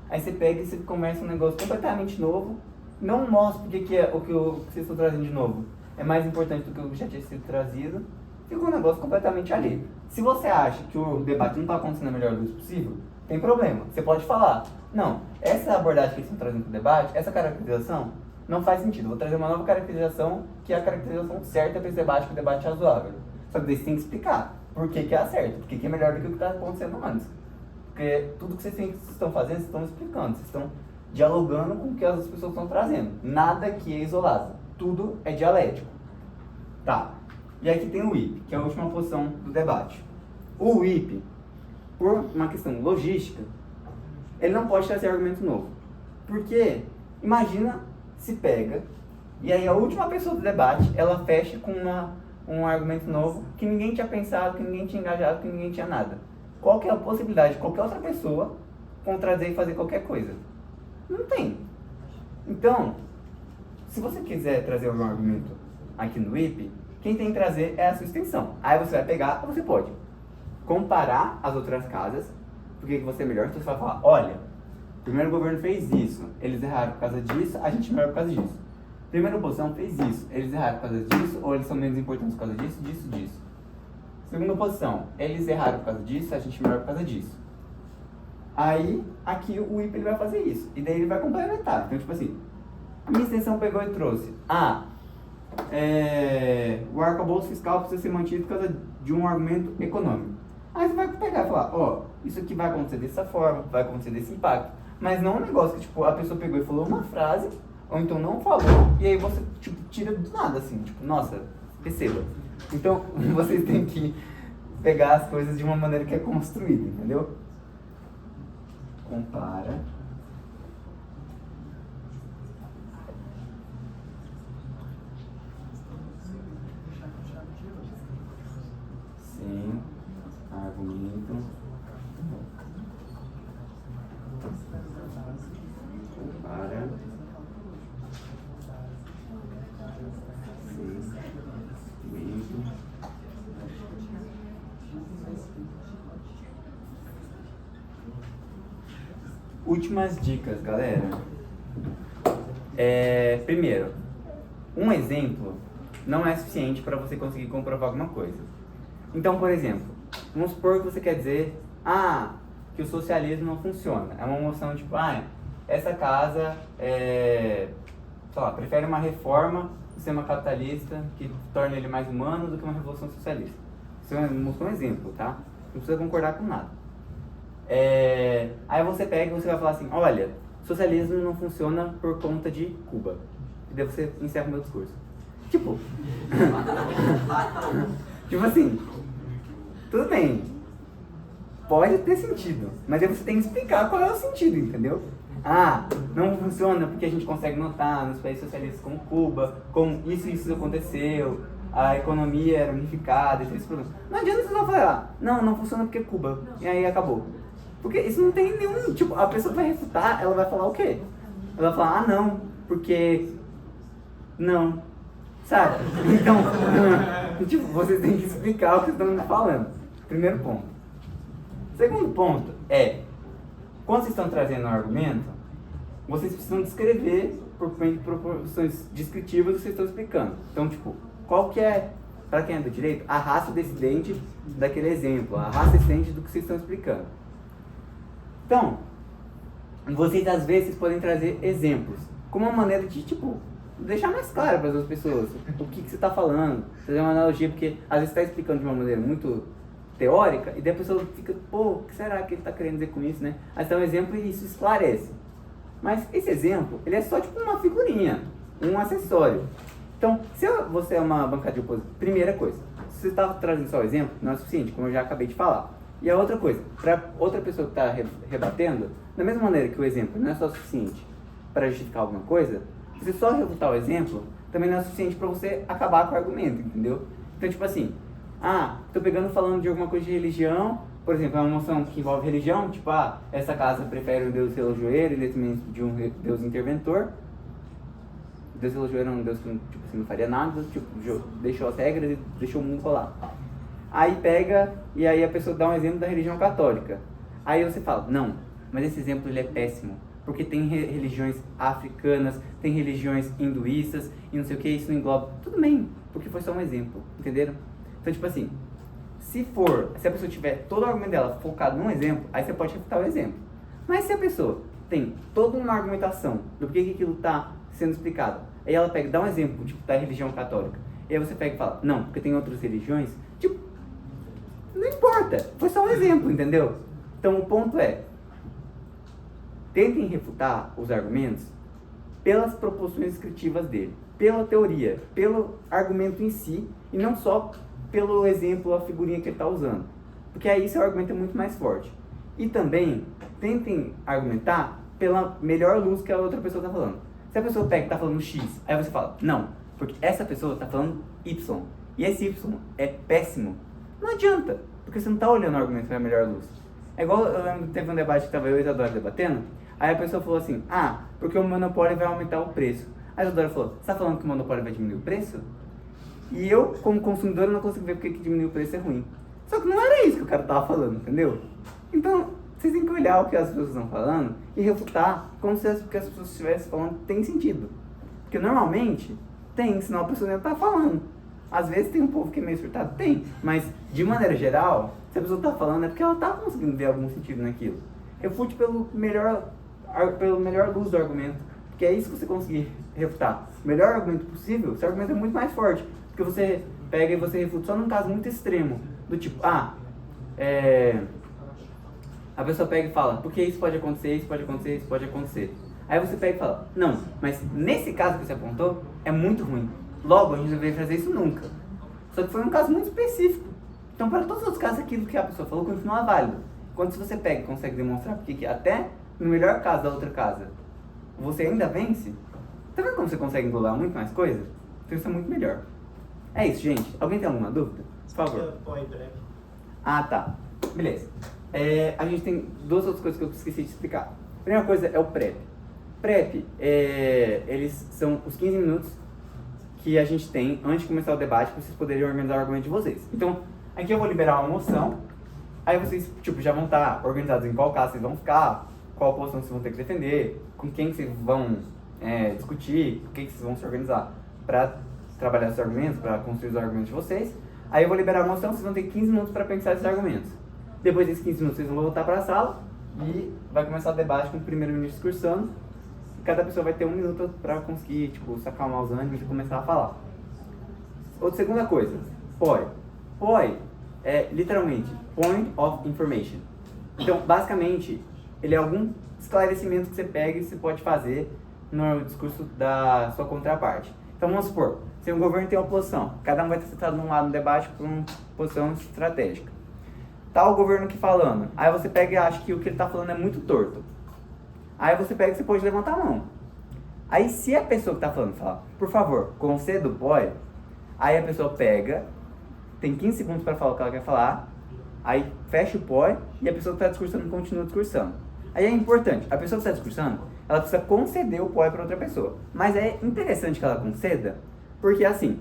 aí você pega e você começa um negócio completamente novo, não mostra porque o que vocês estão trazendo de novo é mais importante do que o que já tinha sido trazido, fica um negócio completamente alheio. Se você acha que o debate não está acontecendo a melhor luz possível, tem problema. Você pode falar, não, essa abordagem que eles estão trazendo para o debate, essa caracterização, não faz sentido. Vou trazer uma nova caracterização, que é a caracterização certa para esse debate, que o debate é razoável. Só que daí você tem que explicar por que é a certa, por que é melhor do que o que está acontecendo antes. Porque tudo que vocês estão fazendo, vocês estão explicando, vocês estão dialogando com o que as outras pessoas estão trazendo. Nada que é isolado, tudo é dialético. Tá. E aqui tem o WIP, que é a última posição do debate. O WIP, por uma questão logística, ele não pode trazer argumento novo. Porque, imagina se pega, e aí a última pessoa do debate, ela fecha com um argumento novo que ninguém tinha pensado, que ninguém tinha engajado, que ninguém tinha nada. Qual que é a possibilidade de qualquer outra pessoa contradizer e fazer qualquer coisa? Não tem. Então, se você quiser trazer algum argumento aqui no WIP, quem tem que trazer é a sua extensão. Aí você vai pegar, você pode comparar as outras casas, porque você é melhor, então você vai falar, olha, o primeiro governo fez isso, eles erraram por causa disso, a gente é melhor por causa disso. A primeira oposição fez isso, eles erraram por causa disso, ou eles são menos importantes por causa disso, disso, disso. Segunda oposição, eles erraram por causa disso, a gente é melhor por causa disso. Aí, aqui o WIP ele vai fazer isso, e daí ele vai complementar. Então, tipo assim, a minha extensão pegou e trouxe, o arcabouço fiscal precisa ser mantido por causa de um argumento econômico. Aí você vai pegar e falar, isso aqui vai acontecer dessa forma, vai acontecer desse impacto. Mas não um negócio que, tipo, a pessoa pegou e falou uma frase, ou então não falou, e aí você, tipo, tira do nada, assim, tipo, nossa, receba. Então, vocês têm que pegar as coisas de uma maneira que é construída, entendeu? Compara. Sim, argumento. Compara. Sim, argumento. Últimas dicas, galera. Primeiro, um exemplo não é suficiente para você conseguir comprovar alguma coisa. Então, por exemplo, vamos supor que você quer dizer que o socialismo não funciona. É uma moção tipo, essa casa prefere uma reforma do sistema capitalista que torne ele mais humano do que uma revolução socialista. Isso é um exemplo, tá? Não precisa concordar com nada. Aí você pega e você vai falar assim, olha, socialismo não funciona por conta de Cuba. E daí você encerra o meu discurso. Tipo assim, tudo bem, pode ter sentido, mas aí você tem que explicar qual é o sentido, entendeu? Não funciona porque a gente consegue notar nos países socialistas como Cuba, como isso aconteceu, a economia era unificada, esse problema. Não adianta você só falar, não funciona porque Cuba, e aí acabou. Porque isso não tem nenhum, tipo, a pessoa vai refutar, ela vai falar o quê? Ela vai falar, não, porque não, sabe? Então, tipo, vocês têm que explicar o que estão falando. Primeiro ponto. Segundo ponto quando vocês estão trazendo um argumento, vocês precisam descrever por proporções descritivas o que vocês estão explicando. Então, tipo, qual que é, para quem é do direito, a raça descendente daquele exemplo, a raça descendente do que vocês estão explicando. Então, vocês às vezes podem trazer exemplos, como uma maneira de, tipo, deixar mais claro para as outras pessoas o que você está falando, fazer uma analogia, porque às vezes você está explicando de uma maneira muito teórica, e daí a pessoa fica, o que será que ele está querendo dizer com isso, né? Aí você dá um exemplo e isso esclarece. Mas esse exemplo, ele é só tipo uma figurinha, um acessório. Então, se você é uma bancada de oposição, primeira coisa, se você está trazendo só o exemplo, não é suficiente, como eu já acabei de falar. E a outra coisa, para outra pessoa que está rebatendo, da mesma maneira que o exemplo não é só suficiente para justificar alguma coisa, você só refutar o exemplo também não é suficiente para você acabar com o argumento, entendeu? Então, tipo assim, estou falando de alguma coisa de religião, por exemplo, é uma moção que envolve religião, tipo, essa casa prefere um Deus relojoeiro em detrimento de um Deus interventor. Deus relojoeiro é um Deus que tipo assim, não faria nada, tipo, deixou as regras e deixou o mundo rolar. Aí pega e aí a pessoa dá um exemplo da religião católica. Aí você fala, não, mas esse exemplo ele é péssimo, porque tem religiões africanas, tem religiões hinduístas e não sei o que, isso não engloba. Tudo bem, porque foi só um exemplo, entenderam? Então, tipo assim, se a pessoa tiver todo o argumento dela focado num exemplo, aí você pode refutar o exemplo. Mas se a pessoa tem toda uma argumentação do porquê que aquilo está sendo explicado, aí ela pega e dá um exemplo, tipo, da religião católica, e aí você pega e fala, não, porque tem outras religiões, tipo, não importa, foi só um exemplo, entendeu? Então o ponto é, tentem refutar os argumentos pelas proposições descritivas dele, pela teoria, pelo argumento em si, e não só pelo exemplo, a figurinha que ele está usando. Porque aí seu argumento é muito mais forte. E também, tentem argumentar pela melhor luz que a outra pessoa está falando. Se a pessoa pega e está falando X, aí você fala, não, porque essa pessoa está falando Y, e esse Y é péssimo. Não adianta, porque você não está olhando o argumento pela melhor luz. É igual, eu lembro que teve um debate que estava eu e a Isadora debatendo, aí a pessoa falou assim, porque o monopólio vai aumentar o preço. Aí a Isadora falou, você está falando que o monopólio vai diminuir o preço? E eu, como consumidor, não consigo ver porque que diminuir o preço é ruim. Só que não era isso que o cara tava falando, entendeu? Então, vocês têm que olhar o que as pessoas estão falando e refutar como se o que as pessoas estivessem falando tem sentido. Porque normalmente tem, senão a pessoa não está falando. Às vezes tem um povo que é meio surtado, tem. Mas, de maneira geral, se a pessoa está falando é porque ela está conseguindo ver algum sentido naquilo. Refute pelo melhor luz do argumento. Porque é isso que você conseguir refutar. O melhor argumento possível, seu argumento é muito mais forte. Porque você pega e você refuta só num caso muito extremo. Do tipo, a pessoa pega e fala, porque isso pode acontecer, isso pode acontecer, isso pode acontecer. Aí você pega e fala, não, mas nesse caso que você apontou, é muito ruim. Logo, a gente não deveria fazer isso nunca. Só que foi um caso muito específico. Então, para todos os outros casos, aquilo que a pessoa falou continua válido. Quando se você pega e consegue demonstrar porque que até no melhor caso da outra casa, você ainda vence, tá vendo como você consegue englobar muito mais coisa? Então isso é muito melhor. É isso, gente. Alguém tem alguma dúvida? Por favor. Põe breve. Ah, tá. Beleza. A gente tem duas outras coisas que eu esqueci de explicar. A primeira coisa é o PrEP. PrEP, eles são os 15 minutos que a gente tem antes de começar o debate para vocês poderem organizar o argumento de vocês. Então, aqui eu vou liberar uma moção, aí vocês já vão estar organizados em qual caso vocês vão ficar, qual posição vocês vão ter que defender, com quem vocês vão discutir, com quem vocês vão se organizar para trabalhar esses argumentos, para construir os argumentos de vocês. Aí eu vou liberar a moção, vocês vão ter 15 minutos para pensar esses argumentos. Depois desses 15 minutos vocês vão voltar para a sala e vai começar o debate com o primeiro-ministro discursando. E cada pessoa vai ter 1 minuto para conseguir, se acalmar os ânimos e começar a falar. Outra segunda coisa, POI. POI é literalmente Point of Information. Então, basicamente, ele é algum esclarecimento que você pega e você pode fazer no discurso da sua contraparte. Então, vamos supor, se um governo tem uma posição, cada um vai estar sentado num lado no debate por uma posição estratégica. Tá o governo aqui falando, aí você pega e acha que o que ele está falando é muito torto. Aí você pega e você pode levantar a mão. Aí se a pessoa que está falando fala, por favor, conceda o POI, aí a pessoa pega, tem 15 segundos para falar o que ela quer falar, aí fecha o POI e a pessoa que está discursando continua discursando. Aí é importante, a pessoa que está discursando, ela precisa conceder o POI para outra pessoa. Mas é interessante que ela conceda, porque assim,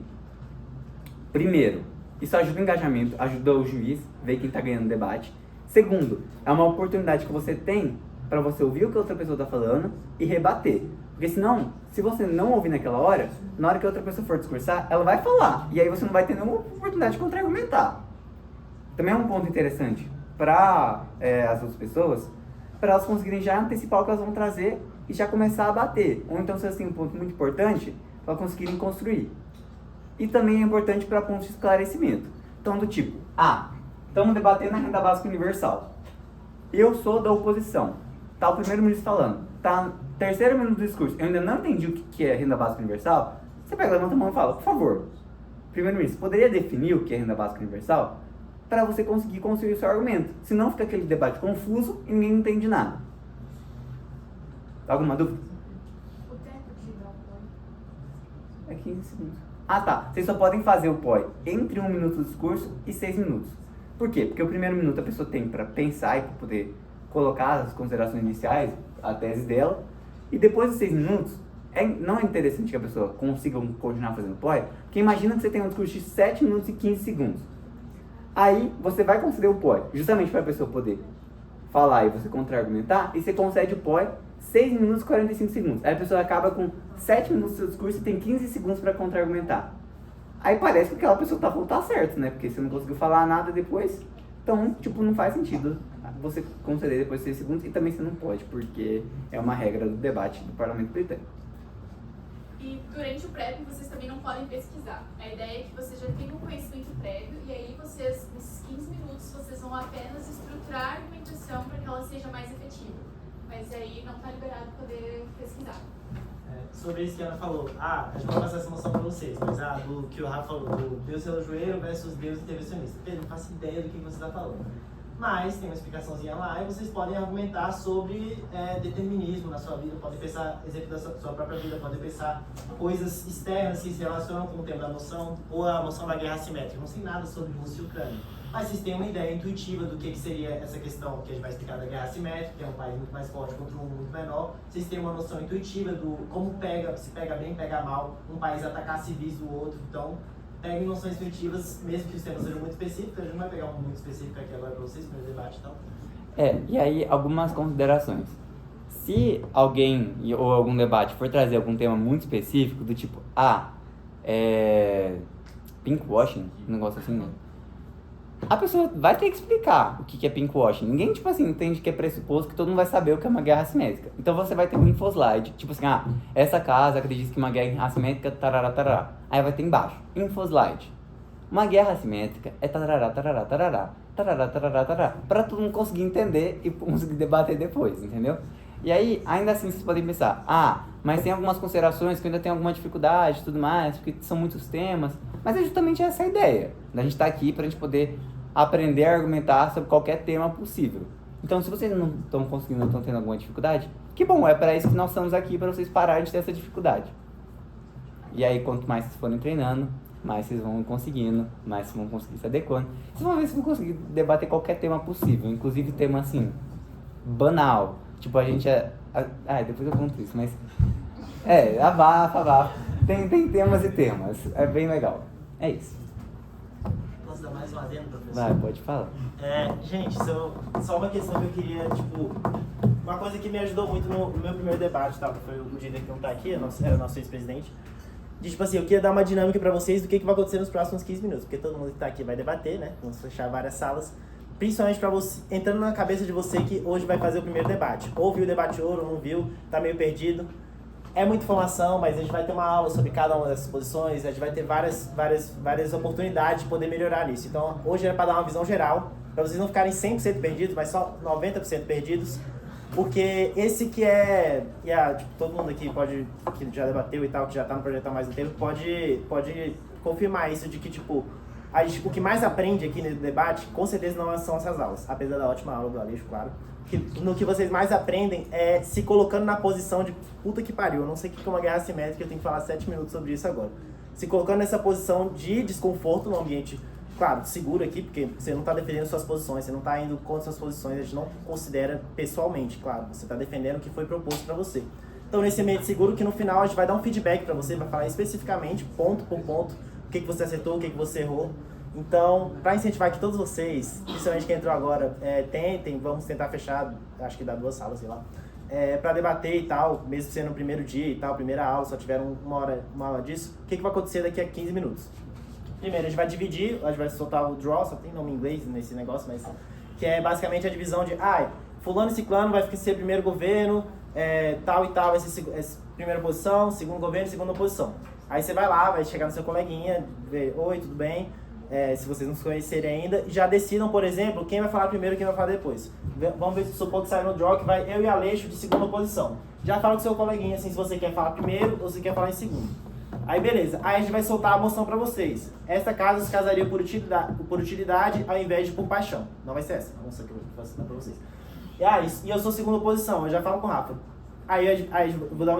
primeiro, isso ajuda o engajamento, ajuda o juiz a ver quem está ganhando o debate. Segundo, é uma oportunidade que você tem para você ouvir o que a outra pessoa está falando e rebater. Porque senão, se você não ouvir naquela hora, na hora que a outra pessoa for discursar, ela vai falar. E aí você não vai ter nenhuma oportunidade de contra-argumentar. Também é um ponto interessante para as outras pessoas, para elas conseguirem já antecipar o que elas vão trazer e já começar a bater. Ou então, se assim, um ponto muito importante, para conseguirem construir. E também é importante para pontos de esclarecimento. Então, do tipo, estamos debatendo a renda básica universal. Eu sou da oposição. Tá o primeiro-ministro falando. Tá no terceiro minuto do discurso. Eu ainda não entendi o que é renda básica universal. Você pega, levanta a mão e fala, por favor, primeiro-ministro, poderia definir o que é renda básica universal? Para você conseguir construir o seu argumento. Senão fica aquele debate confuso e ninguém entende nada. Alguma dúvida? O tempo de dar o POI. É 15 segundos. Tá. Vocês só podem fazer o POI entre 1 minuto do discurso e 6 minutos. Por quê? Porque o primeiro minuto a pessoa tem para pensar e para poder colocar as considerações iniciais, a tese dela. E depois dos 6 minutos, não é interessante que a pessoa consiga continuar fazendo POI, porque imagina que você tem um discurso de 7 minutos e 15 segundos. Aí você vai conceder o POI, justamente para a pessoa poder falar e você contra-argumentar, e você concede o POI 6 minutos e 45 segundos. Aí a pessoa acaba com 7 minutos do seu discurso e tem 15 segundos para contra-argumentar. Aí parece que aquela pessoa tá certo, né? Porque você não conseguiu falar nada depois. Então, não faz sentido você conceder depois de 6 segundos. E também você não pode, porque é uma regra do debate do Parlamento Britânico. E durante o PrEP, vocês também não podem pesquisar. A ideia é que vocês já tenham um conhecimento prévio e aí vocês, nesses 15 minutos, vocês vão apenas estruturar a argumentação para que ela seja mais efetiva. Mas aí não está liberado poder pesquisar. Sobre isso que a Ana falou, a gente vai passar essa moção para vocês, mas do que o Rafa falou, do Deus relojoeiro versus Deus intervencionista. Pedro, não faço ideia do que você está falando. Mas tem uma explicaçãozinha lá e vocês podem argumentar sobre determinismo na sua vida, podem pensar exemplo da sua própria vida, podem pensar coisas externas que se relacionam com o tema da moção, ou a moção da guerra assimétrica. Não sei nada sobre Rússia e Ucrânia, mas vocês têm uma ideia intuitiva do que seria essa questão que a gente vai explicar da guerra assimétrica, que é um país muito mais forte contra um muito menor. Vocês têm uma noção intuitiva do como se pega bem, pega mal, um país atacar civis do outro. Então, peguem noções intuitivas, mesmo que os temas sejam muito específicos. A gente não vai pegar um muito específico aqui agora para vocês, para o debate e tal. E aí algumas considerações. Se alguém ou algum debate for trazer algum tema muito específico, do tipo, pinkwashing, um negócio assim, né? A pessoa vai ter que explicar o que é pinkwashing. Ninguém, entende que é pressuposto que todo mundo vai saber o que é uma guerra assimétrica. Então você vai ter um infoslide, essa casa acredita que uma guerra assimétrica, tarará, tarará. Aí vai ter embaixo, infoslide. Uma guerra assimétrica é tarará, tarará, tarará, tarará, tarará, tarará, pra todo mundo conseguir entender e conseguir debater depois, entendeu? E aí, ainda assim, vocês podem pensar, mas tem algumas considerações que eu ainda tenho alguma dificuldade e tudo mais, porque são muitos temas. Mas é justamente essa a ideia, da gente estar aqui pra gente poder aprender a argumentar sobre qualquer tema possível. Então, se vocês não estão conseguindo, não estão tendo alguma dificuldade, que bom, é para isso que nós estamos aqui, para vocês pararem de ter essa dificuldade. E aí, quanto mais vocês forem treinando, mais vocês vão conseguindo, mais vocês vão conseguir se adequando. Vocês vão ver se vão conseguir debater qualquer tema possível, inclusive tema assim, banal. Tipo, a gente depois eu conto isso, mas... abafa. Tem temas e temas, é bem legal. É isso. Posso dar mais um adendo, professor? Vai, pode falar. Gente, só uma questão que eu queria, uma coisa que me ajudou muito no meu primeiro debate, tá? Que foi o Dida que não tá aqui, era o nosso ex-presidente. Eu queria dar uma dinâmica pra vocês do que vai acontecer nos próximos 15 minutos, porque todo mundo que tá aqui vai debater, né? Vamos fechar várias salas, principalmente pra você, entrando na cabeça de você que hoje vai fazer o primeiro debate. Ou viu o debate ouro, ou não viu, tá meio perdido. É muita informação, mas a gente vai ter uma aula sobre cada uma dessas posições, a gente vai ter várias oportunidades de poder melhorar nisso. Então, hoje era para dar uma visão geral, para vocês não ficarem 100% perdidos, mas só 90% perdidos, porque esse que todo mundo aqui que já debateu e tal, que já está no projeto há mais um tempo, pode confirmar isso, de que, o que mais aprende aqui no debate, com certeza não são essas aulas, apesar da ótima aula do Aleixo, claro. No que vocês mais aprendem é se colocando na posição de puta que pariu, eu não sei o que é uma guerra assimétrica, eu tenho que falar 7 minutos sobre isso agora. Se colocando nessa posição de desconforto no ambiente, claro, seguro aqui, porque você não está defendendo suas posições, você não está indo contra suas posições, a gente não considera pessoalmente, claro, você está defendendo o que foi proposto para você. Então, nesse ambiente seguro, que no final a gente vai dar um feedback para você, vai falar especificamente, ponto por ponto, o que você acertou, o que você errou. Então, para incentivar que todos vocês, principalmente quem entrou agora, tentem, vamos tentar fechar, acho que dá 2 salas, sei lá, para debater e tal, mesmo sendo o primeiro dia e tal, primeira aula, só tiveram uma hora disso, o que vai acontecer daqui a 15 minutos? Primeiro, a gente vai dividir, a gente vai soltar o draw, só tem nome em inglês nesse negócio, mas que é basicamente a divisão de, fulano e ciclano vai ser primeiro governo, tal e tal vai ser primeira posição, segundo governo, segunda posição. Aí você vai lá, vai chegar no seu coleguinha, ver, oi, tudo bem? Se vocês não se conhecerem ainda, já decidam, por exemplo, quem vai falar primeiro e quem vai falar depois. Vamos ver se supor que sai no draw, que vai eu e Aleixo de segunda posição. Já fala com seu coleguinha, assim, se você quer falar primeiro ou se quer falar em segundo. Aí beleza, aí a gente vai soltar a moção pra vocês. Esta casa se casaria por utilidade ao invés de por paixão. Não vai ser essa, a moção que eu vou fazer pra vocês. E eu sou segunda posição, eu já falo com o Rafa. Aí vou dar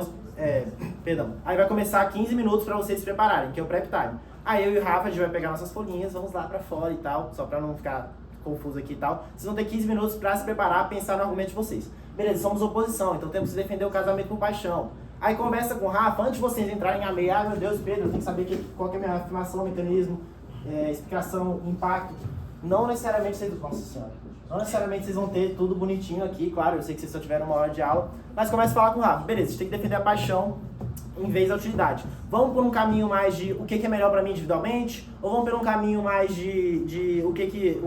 Aí vai começar 15 minutos pra vocês se prepararem, que é o prep time. Aí eu e o Rafa, a gente vai pegar nossas folhinhas, vamos lá pra fora e tal, só pra não ficar confuso aqui e tal. Vocês vão ter 15 minutos pra se preparar, pensar no argumento de vocês. Beleza, somos oposição, então temos que defender o casamento por paixão. Aí conversa com o Rafa, antes de vocês entrarem a meio, meu Deus, Pedro, eu tenho que saber qual que é a minha afirmação, mecanismo, explicação, impacto. Não necessariamente vocês vão ter tudo bonitinho aqui, claro, eu sei que vocês só tiveram 1 hora de aula, mas começa a falar com o Rafa, beleza, a gente tem que defender a paixão em vez da utilidade. Vamos por um caminho mais de o que é melhor para mim individualmente, ou vamos por um caminho mais de o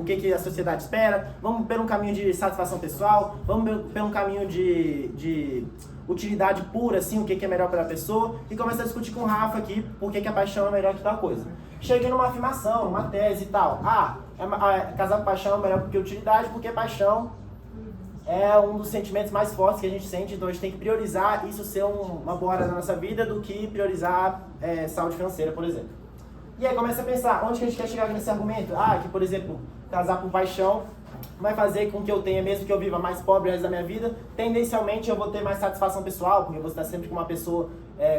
que a sociedade espera, vamos por um caminho de satisfação pessoal, vamos por um caminho de utilidade pura, assim, o que é melhor para a pessoa, e começa a discutir com o Rafa aqui por que a paixão é melhor que tal coisa. Cheguei numa afirmação, numa tese e tal. Casar com paixão é melhor porque utilidade, porque paixão é um dos sentimentos mais fortes que a gente sente, então a gente tem que priorizar isso ser uma boa área da nossa vida do que priorizar saúde financeira, por exemplo. E aí começa a pensar, onde que a gente quer chegar nesse argumento? Que, por exemplo, casar com paixão vai fazer com que eu tenha, mesmo que eu viva mais pobre o resto da minha vida, tendencialmente eu vou ter mais satisfação pessoal, porque eu vou estar sempre com uma pessoa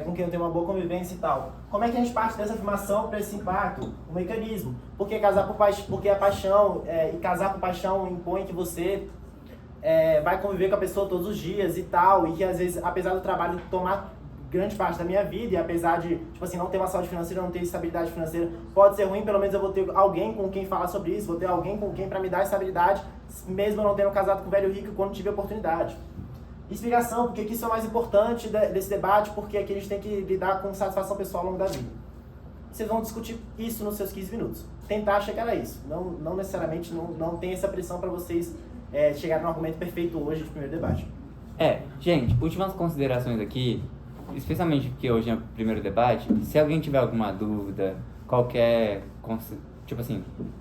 com quem eu tenho uma boa convivência e tal. Como é que a gente parte dessa afirmação para esse impacto? O mecanismo. Porque porque a paixão, e casar por paixão impõe que você vai conviver com a pessoa todos os dias e tal, e que às vezes, apesar do trabalho tomar grande parte da minha vida, e apesar de, não ter uma saúde financeira, não ter estabilidade financeira, pode ser ruim, pelo menos eu vou ter alguém com quem falar sobre isso, vou ter alguém com quem para me dar estabilidade, mesmo eu não tendo casado com o velho rico quando tive a oportunidade. Explicação, porque isso é o mais importante desse debate, porque aqui a gente tem que lidar com satisfação pessoal ao longo da vida. Vocês vão discutir isso nos seus 15 minutos. Tentar chegar a isso. Não necessariamente, não tem essa pressão para vocês chegarem no argumento perfeito hoje de primeiro debate. Gente, últimas considerações aqui, especialmente porque hoje é o primeiro debate. Se alguém tiver alguma dúvida, qualquer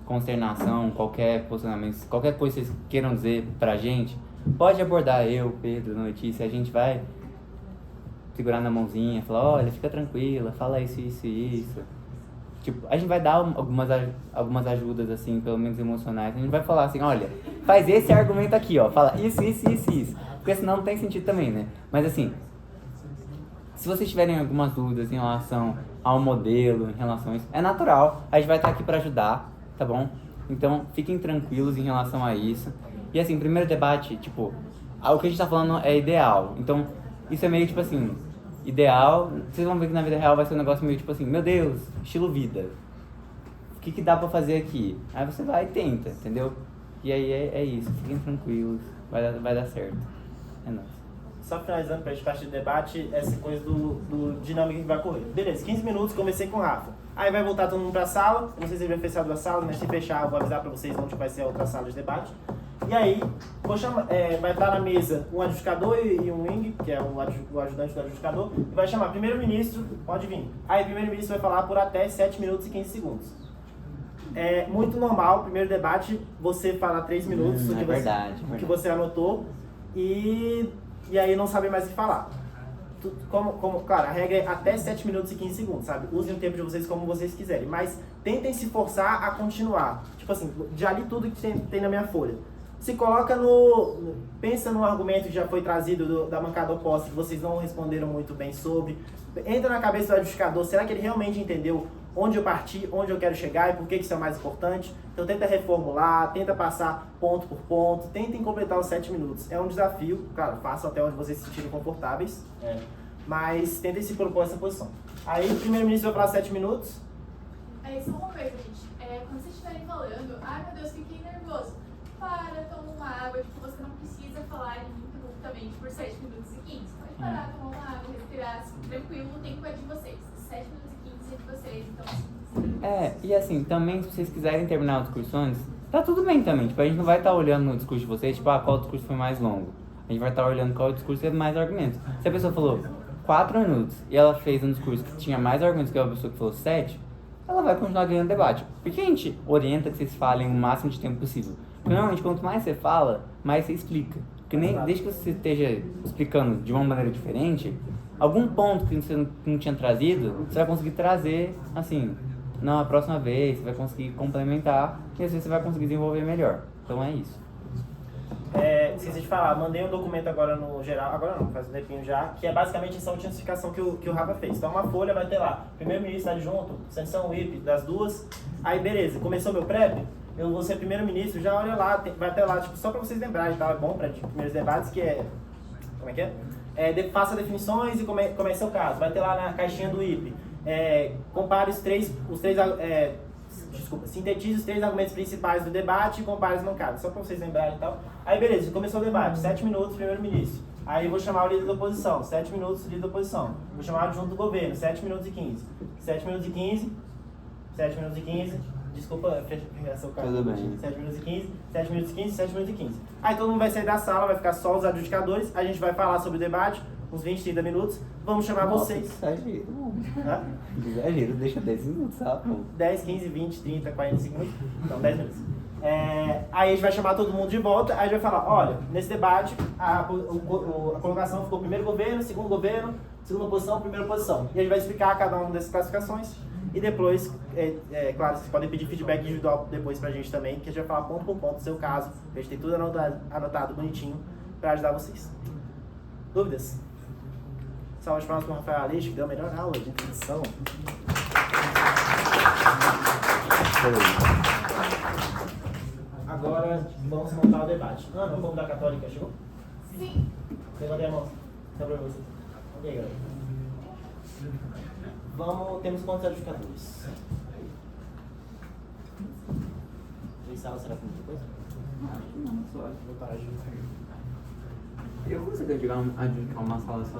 consternação, qualquer posicionamento, qualquer coisa que vocês queiram dizer pra gente, pode abordar eu, Pedro, Notícia, a gente vai segurar na mãozinha, falar, olha, fica tranquila, fala isso, isso e isso. Tipo, a gente vai dar algumas ajudas, assim, pelo menos emocionais. A gente vai falar assim, olha, faz esse argumento aqui, ó, fala isso, isso, isso, isso. Porque senão não tem sentido também, né? Mas assim, se vocês tiverem algumas dúvidas em relação ao modelo, em relação a isso, é natural, a gente vai estar aqui para ajudar, tá bom? Então, fiquem tranquilos em relação a isso. E assim, primeiro debate, tipo, o que a gente tá falando é ideal. Então, isso é meio tipo assim, ideal, vocês vão ver que na vida real vai ser um negócio meio tipo assim, meu Deus, estilo vida. O que dá pra fazer aqui? Aí você vai e tenta, entendeu? E aí é isso, fiquem tranquilos, vai dar certo. É nóis. Só finalizando pra gente partir do debate, essa coisa do dinâmica que vai correr. Beleza, 15 minutos, conversei com o Rafa. Aí vai voltar todo mundo pra sala, não sei se ele vai fechar duas salas, mas se fechar eu vou avisar pra vocês onde vai ser a outra sala de debate. E aí, vou chamar, vai estar na mesa um adjudicador e um wing, que é o ajudante do adjudicador, e vai chamar primeiro-ministro, pode vir. Aí o primeiro-ministro vai falar por até 7 minutos e 15 segundos. É muito normal, primeiro debate, você falar 3 minutos, o que você anotou, e aí não sabe mais o que falar. Claro, a regra é até 7 minutos e 15 segundos, sabe? Usem o tempo de vocês como vocês quiserem, mas tentem se forçar a continuar. Tipo assim, já li tudo que tem na minha folha. Se coloca pensa no argumento que já foi trazido da bancada oposta, que vocês não responderam muito bem sobre. Entra na cabeça do adjudicador, será que ele realmente entendeu onde eu parti, onde eu quero chegar e por que isso é mais importante? Então tenta reformular, tenta passar ponto por ponto, tentem completar os 7 minutos. É um desafio, claro, façam até onde vocês se sentirem confortáveis, mas tentem se propor essa posição. Aí o primeiro-ministro vai falar 7 minutos. Aí só uma coisa, gente, quando vocês estiverem falando, ai meu Deus, fiquei nervoso, para, toma uma água, tipo, você não precisa falar ininterruptamente por 7 minutos e 15. Pode parar, tomar uma água, respirar, tranquilo, o tempo é de vocês. 7 minutos e 15 é de vocês, então assim. E assim, também se vocês quiserem terminar o discurso antes, tá tudo bem também. Tipo, a gente não vai estar olhando no discurso de vocês, tipo, qual discurso foi mais longo. A gente vai estar olhando qual discurso teve mais argumentos. Se a pessoa falou 4 minutos e ela fez um discurso que tinha mais argumentos que a pessoa que falou 7, ela vai continuar ganhando debate. Por que a gente orienta que vocês falem o máximo de tempo possível? Porque normalmente quanto mais você fala, mais você explica. Porque desde que você esteja explicando de uma maneira diferente, algum ponto que você não tinha trazido, você vai conseguir trazer, assim, na próxima vez, você vai conseguir complementar e assim você vai conseguir desenvolver melhor. Então é isso. Esqueci de falar, mandei um documento agora no geral, agora não, faz um tempinho já, que é basicamente essa autentificação que o Rafa fez. Então uma folha vai ter lá, primeiro-ministro adjunto, sanção WIP das duas, aí beleza, começou meu prep, eu vou ser primeiro-ministro, já olha lá, vai ter lá, tipo, só pra vocês lembrarem, tá? É bom pra primeiros debates, que como é que é? Faça definições e comece seu caso, vai ter lá na caixinha do WIP, compare sintetize os 3 argumentos principais do debate e compare as mancadas, só pra vocês lembrarem e tal. Aí beleza, começou o debate, 7 minutos, primeiro-ministro. Aí eu vou chamar o líder da oposição, 7 minutos, líder da oposição. Vou chamar o adjunto do governo, 7 minutos e 15. 7 minutos e 15, 7 minutos e 15, desculpa, seu cara. Tudo bem. 7 minutos e 15, 7 minutos e 15, 7 minutos e 15. Aí todo mundo vai sair da sala, vai ficar só os adjudicadores, a gente vai falar sobre o debate, uns 20, 30 minutos, vamos chamar vocês. Exagero, exagero, deixa 10 minutos, sabe? 10, 15, 20, 30, 45 minutos, então 10 minutos. Aí a gente vai chamar todo mundo de volta, aí a gente vai falar, olha, nesse debate a colocação ficou primeiro governo, segunda posição, primeira posição. E a gente vai explicar cada uma dessas classificações e depois, claro, vocês podem pedir feedback individual depois pra gente também, que a gente vai falar ponto por ponto do seu caso, a gente tem tudo anotado bonitinho pra ajudar vocês. Dúvidas? Salve de palmas para o Rafael Aleixo, que deu a melhor aula de introdução. Agora vamos montar o debate. O povo da Católica chegou? Sim. Levantei a mão. Só para você. E aí, galera? Temos quantos adjudicadores? 3 salas, será que muita coisa? Acho que não, só. Vou parar de eu consigo adjudicar uma sala só.